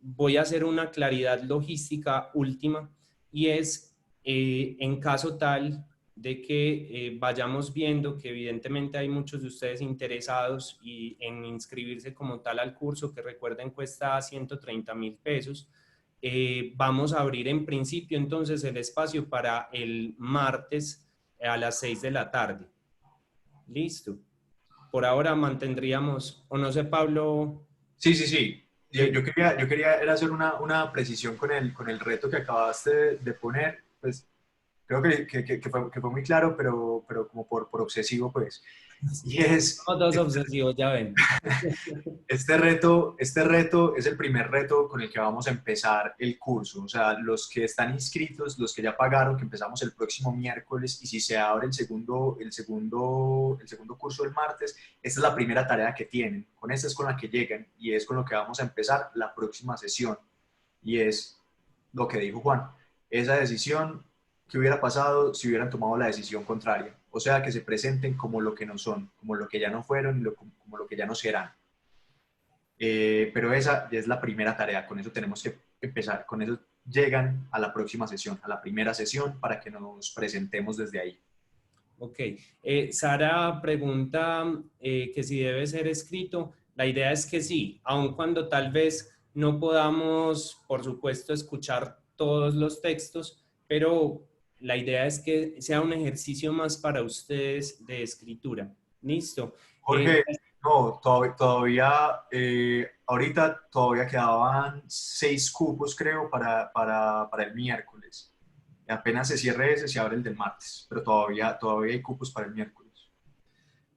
Voy a hacer una claridad logística última y es en caso tal de que vayamos viendo que evidentemente hay muchos de ustedes interesados en inscribirse como tal al curso, que recuerden cuesta 130.000 pesos. Vamos a abrir en principio entonces el espacio para el martes a las 6 de la tarde. Listo. Por ahora mantendríamos, o no sé, Pablo. Sí. Yo quería era hacer una precisión con el reto que acabaste de poner. Pues creo que fue muy claro, pero como por obsesivo, pues. Y es... Somos dos obsesivos, ya ven. Este reto es el primer reto con el que vamos a empezar el curso. O sea, los que están inscritos, los que ya pagaron, que empezamos el próximo miércoles, y si se abre el segundo curso el martes, esta es la primera tarea que tienen. Con esta es con la que llegan y es con lo que vamos a empezar la próxima sesión. Y es lo que dijo Juan, esa decisión que hubiera pasado si hubieran tomado la decisión contraria. O sea, que se presenten como lo que no son, como lo que ya no fueron y como lo que ya no serán. Pero esa ya es la primera tarea, con eso tenemos que empezar, con eso llegan a la próxima sesión, a la primera sesión, para que nos presentemos desde ahí. Ok. Sara pregunta que si debe ser escrito. La idea es que sí, aun cuando tal vez no podamos, por supuesto, escuchar todos los textos, pero la idea es que sea un ejercicio más para ustedes de escritura. ¿Listo? Jorge, no, todavía ahorita todavía quedaban 6 cupos, creo, para el miércoles. Y apenas se cierre ese, se abre el del martes, pero todavía hay cupos para el miércoles.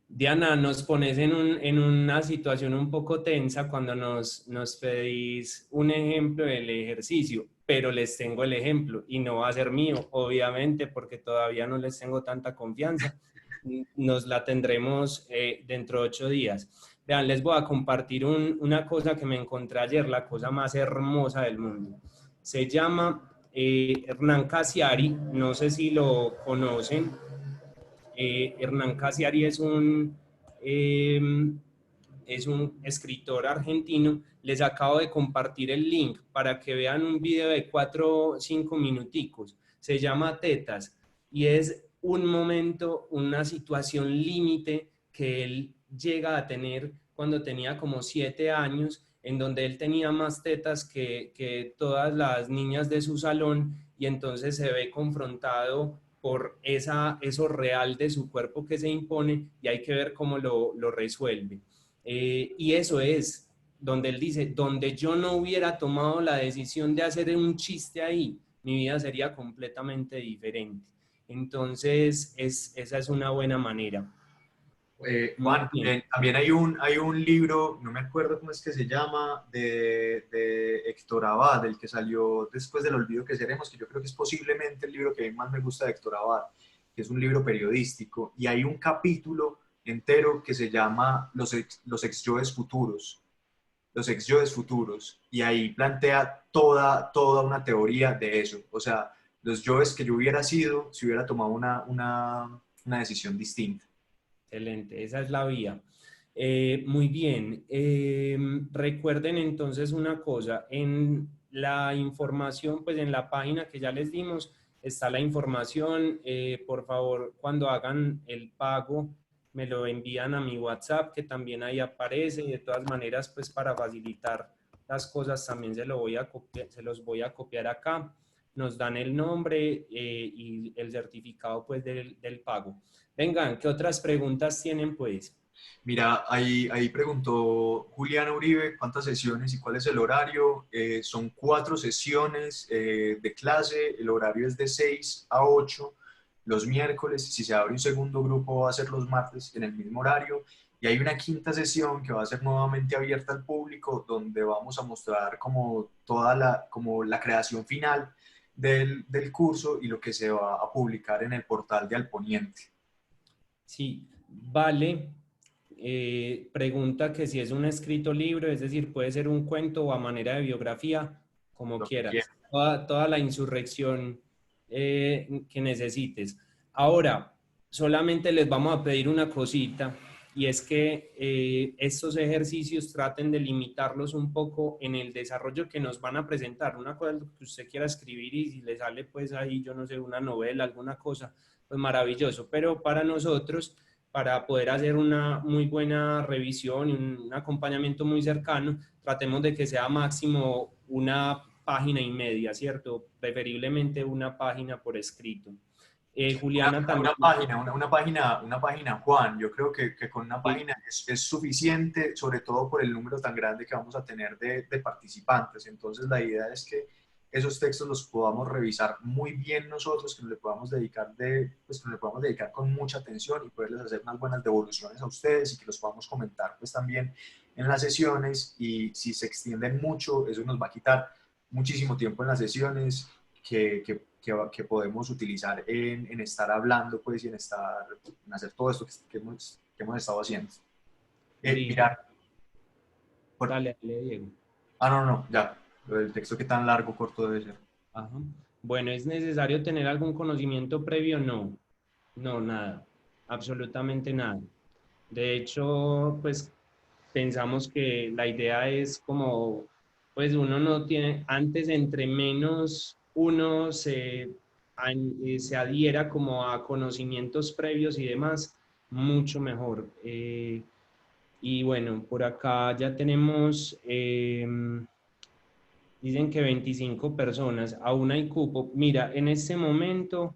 Diana, nos pones en una situación un poco tensa cuando nos pedís un ejemplo del ejercicio, pero les tengo el ejemplo y no va a ser mío, obviamente, porque todavía no les tengo tanta confianza. Nos la tendremos dentro de 8 días. Vean, les voy a compartir una cosa que me encontré ayer, la cosa más hermosa del mundo. Se llama Hernán Cassiari, no sé si lo conocen. Hernán Cassiari es un escritor argentino. Les acabo de compartir el link para que vean un video de 4 o 5 minuticos. Se llama Tetas y es un momento, una situación límite que él llega a tener cuando tenía como 7 años, en donde él tenía más tetas que todas las niñas de su salón, y entonces se ve confrontado por eso real de su cuerpo que se impone, y hay que ver cómo lo resuelve. Y eso es donde él dice, donde yo no hubiera tomado la decisión de hacer un chiste ahí, mi vida sería completamente diferente. Entonces, esa es una buena manera. Muy Juan, bien. también hay un libro, no me acuerdo cómo es que se llama, de Héctor Abad, el que salió después del Olvido que seremos, que yo creo que es posiblemente el libro que más me gusta de Héctor Abad, que es un libro periodístico, y hay un capítulo entero que se llama Los ex-yoes futuros, los ex-yoes futuros, y ahí plantea toda una teoría de eso, o sea, los yoes que yo hubiera sido si hubiera tomado una decisión distinta. Excelente, esa es la vía. Muy bien. Recuerden entonces una cosa, en la información, pues en la página que ya les dimos, está la información. Por favor, cuando hagan el pago, me lo envían a mi WhatsApp, que también ahí aparece. De todas maneras, pues para facilitar las cosas, también se los voy a copiar acá. Nos dan el nombre y el certificado pues del pago. Vengan, ¿qué otras preguntas tienen, pues? Mira, ahí preguntó Juliana Uribe cuántas sesiones y cuál es el horario. Son 4 sesiones de clase, el horario es de 6 a 8 los miércoles. Si se abre un segundo grupo va a ser los martes en el mismo horario. Y hay una quinta sesión que va a ser nuevamente abierta al público, donde vamos a mostrar como como la creación final del curso y lo que se va a publicar en el portal de Alponiente. Sí, vale. Pregunta que si es un escrito libro, es decir, puede ser un cuento o a manera de biografía, como Lo que quieras. quieran. Toda la insurrección que necesites. Ahora, solamente les vamos a pedir una cosita y es que estos ejercicios traten de limitarlos un poco en el desarrollo que nos van a presentar. Una cosa es lo que usted quiera escribir y si le sale pues ahí, yo no sé, una novela, alguna cosa, pues maravilloso. Pero para nosotros para poder hacer una muy buena revisión y un acompañamiento muy cercano, tratemos de que sea máximo una página y media, ¿cierto? Preferiblemente una página por escrito. Juliana también. Una página, Juan. Yo creo que con una Sí, página es suficiente, sobre todo por el número tan grande que vamos a tener de participantes. Entonces, la idea es que esos textos los podamos revisar muy bien nosotros, que nos le podamos dedicar, pues, que nos le podamos dedicar con mucha atención y poderles hacer unas buenas devoluciones a ustedes y que los podamos comentar pues, también en las sesiones. Y si se extienden mucho, eso nos va a quitar muchísimo tiempo en las sesiones que podemos utilizar en estar hablando, pues, y en hacer todo esto que hemos estado haciendo. listo. Mirar, Dale, dale, Diego. no, ya, el texto que tan largo, corto debe ser. Ajá. Bueno, ¿es necesario tener algún conocimiento previo? No, no, nada, absolutamente nada. De hecho, pues pensamos que la idea es como, pues uno no tiene, antes entre menos uno se adhiera como a conocimientos previos y demás, mucho mejor. Y bueno, por acá ya tenemos, dicen que 25 personas, aún hay cupo. Mira, en este momento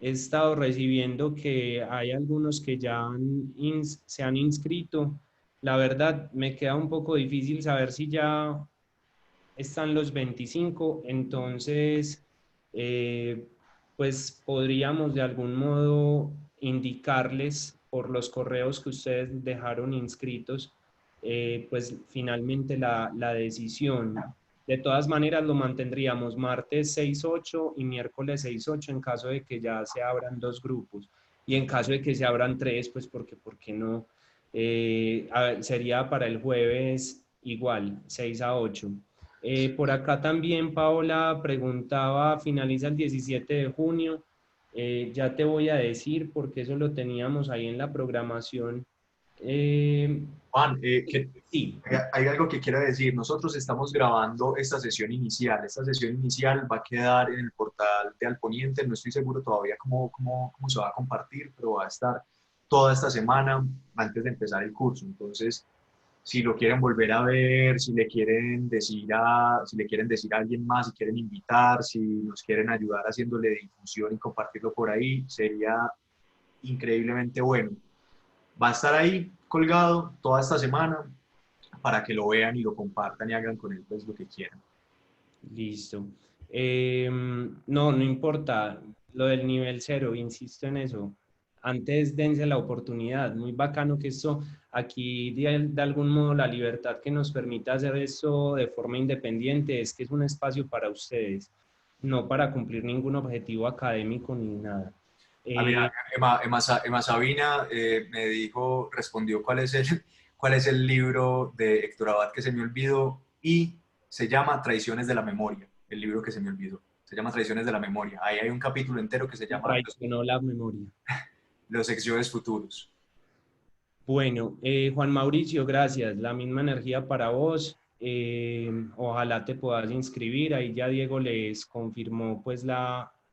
he estado recibiendo que hay algunos que ya se han inscrito. La verdad, me queda un poco difícil saber si ya están los 25, entonces, pues podríamos de algún modo indicarles por los correos que ustedes dejaron inscritos, pues finalmente la decisión. De todas maneras, lo mantendríamos martes 6-8 y miércoles 6-8 en caso de que ya se abran 2 grupos. Y en caso de que se abran 3, pues porque, ¿por qué no? Sería para el jueves igual, 6-8. Por acá también Paola preguntaba, finaliza el 17 de junio. Ya te voy a decir porque eso lo teníamos ahí en la programación. Eh, Juan, sí, hay algo que quiero decir. Nosotros estamos grabando esta sesión inicial. Esta sesión inicial va a quedar en el portal de Alponiente. No estoy seguro todavía cómo se va a compartir, pero va a estar toda esta semana antes de empezar el curso. Entonces, si lo quieren volver a ver, si le quieren decir a alguien más, si quieren invitar, si nos quieren ayudar haciéndole difusión y compartirlo por ahí, sería increíblemente bueno. Va a estar ahí colgado toda esta semana para que lo vean y lo compartan y hagan con él pues lo que quieran. Listo. No, no importa lo del nivel cero, insisto en eso. Antes dense la oportunidad. Muy bacano que esto, aquí de algún modo la libertad que nos permite hacer esto de forma independiente es que es un espacio para ustedes, no para cumplir ningún objetivo académico ni nada. Mira, Emma Sabina me dijo, respondió cuál es el libro de Héctor Abad que se me olvidó y se llama Traiciones de la Memoria, el libro que se me olvidó. Se llama Traiciones de la Memoria. Ahí hay un capítulo entero que se llama Traicionó la memoria. Los ex-yoes futuros. Bueno, Juan Mauricio, gracias. La misma energía para vos. Ojalá te puedas inscribir. Ahí ya Diego les confirmó pues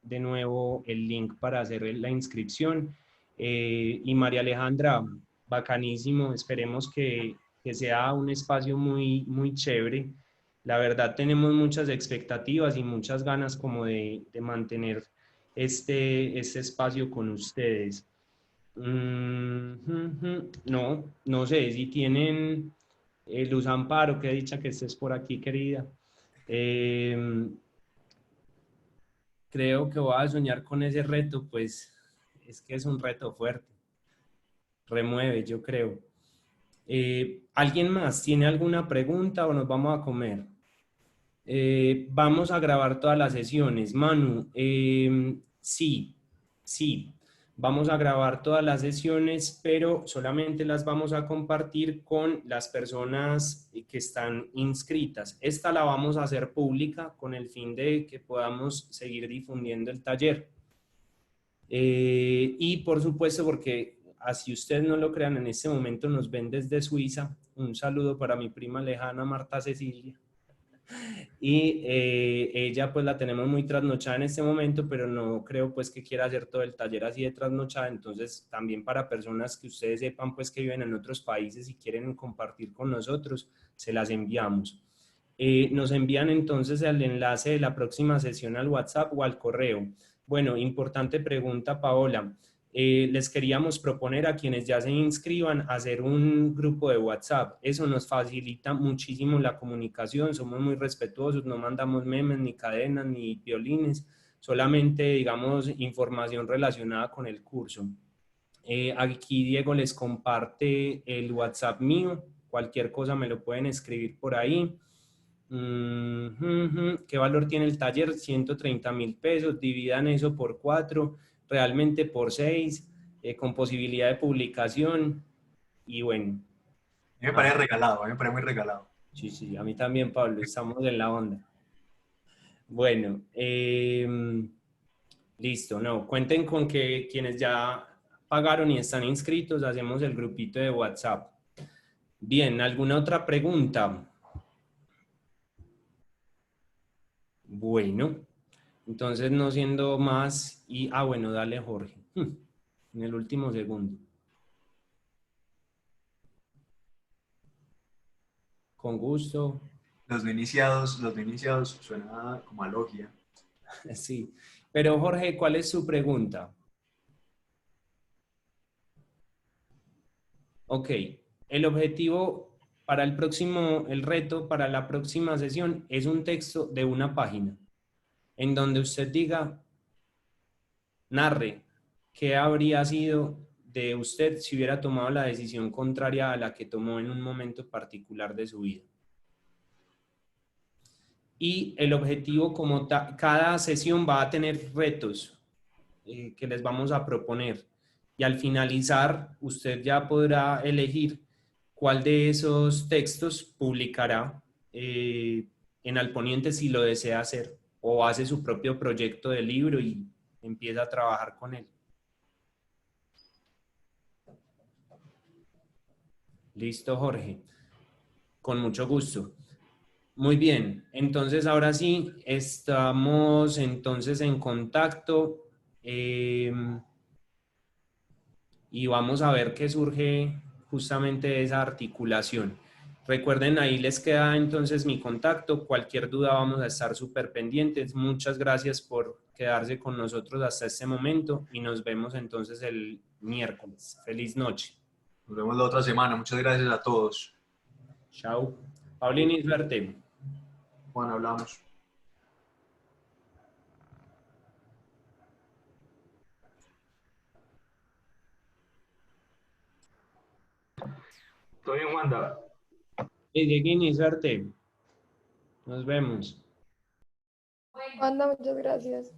de nuevo el link para hacer la inscripción. Y María Alejandra, bacanísimo. Esperemos que sea un espacio muy, muy chévere. La verdad tenemos muchas expectativas y muchas ganas como de mantener este espacio con ustedes. No, no sé si tienen Luz Amparo, qué dicha que estés por aquí, querida. Creo que voy a soñar con ese reto, pues es que es un reto fuerte. Remueve, yo creo. ¿Alguien más tiene alguna pregunta o nos vamos a comer? Vamos a grabar todas las sesiones. Manu, sí, sí. Vamos a grabar todas las sesiones, pero solamente las vamos a compartir con las personas que están inscritas. Esta la vamos a hacer pública con el fin de que podamos seguir difundiendo el taller. Y por supuesto, porque así ustedes no lo crean, en este momento nos ven desde Suiza. Un saludo para mi prima lejana, Marta Cecilia. Y ella pues la tenemos muy trasnochada en este momento, pero no creo pues que quiera hacer todo el taller así de trasnochada. Entonces también para personas que ustedes sepan pues que viven en otros países y quieren compartir con nosotros, se las enviamos. Nos envían entonces el enlace de la próxima sesión al WhatsApp o al correo. Bueno, importante pregunta, Paola. Les queríamos proponer a quienes ya se inscriban hacer un grupo de WhatsApp. Eso nos facilita muchísimo la comunicación, somos muy respetuosos, no mandamos memes, ni cadenas, ni violines, solamente, digamos, información relacionada con el curso. Aquí Diego les comparte el WhatsApp mío, cualquier cosa me lo pueden escribir por ahí. ¿Qué valor tiene el taller? 130.000 pesos, dividan eso por 4, realmente por 6, con posibilidad de publicación y bueno. A mí me parece regalado, a mí me parece muy regalado. Sí, sí, a mí también, Pablo, estamos en la onda. Bueno, listo, no, cuenten con que quienes ya pagaron y están inscritos, hacemos el grupito de WhatsApp. Bien, ¿alguna otra pregunta? Bueno, entonces no siendo más y... bueno, dale Jorge, en el último segundo. Con gusto. Los no iniciados suena como a logia. Sí, pero Jorge, ¿cuál es su pregunta? Ok, el objetivo para el reto para la próxima sesión es un texto de una página en donde usted diga, narre, qué habría sido de usted si hubiera tomado la decisión contraria a la que tomó en un momento particular de su vida. Y el objetivo, como cada sesión va a tener retos que les vamos a proponer. Y al finalizar, usted ya podrá elegir cuál de esos textos publicará en Alponiente si lo desea hacer, o hace su propio proyecto de libro y empieza a trabajar con él. Listo, Jorge. Con mucho gusto. Muy bien, entonces ahora sí, estamos entonces en contacto y vamos a ver qué surge justamente de esa articulación. Recuerden, ahí les queda entonces mi contacto. Cualquier duda vamos a estar súper pendientes. Muchas gracias por quedarse con nosotros hasta este momento y nos vemos entonces el miércoles. Feliz noche. Nos vemos la otra semana. Muchas gracias a todos. Chao. Paulini, suerte. Juan, hablamos. ¿Todo bien, Wanda? Dieguini, suerte. Nos vemos. Wanda, muchas gracias.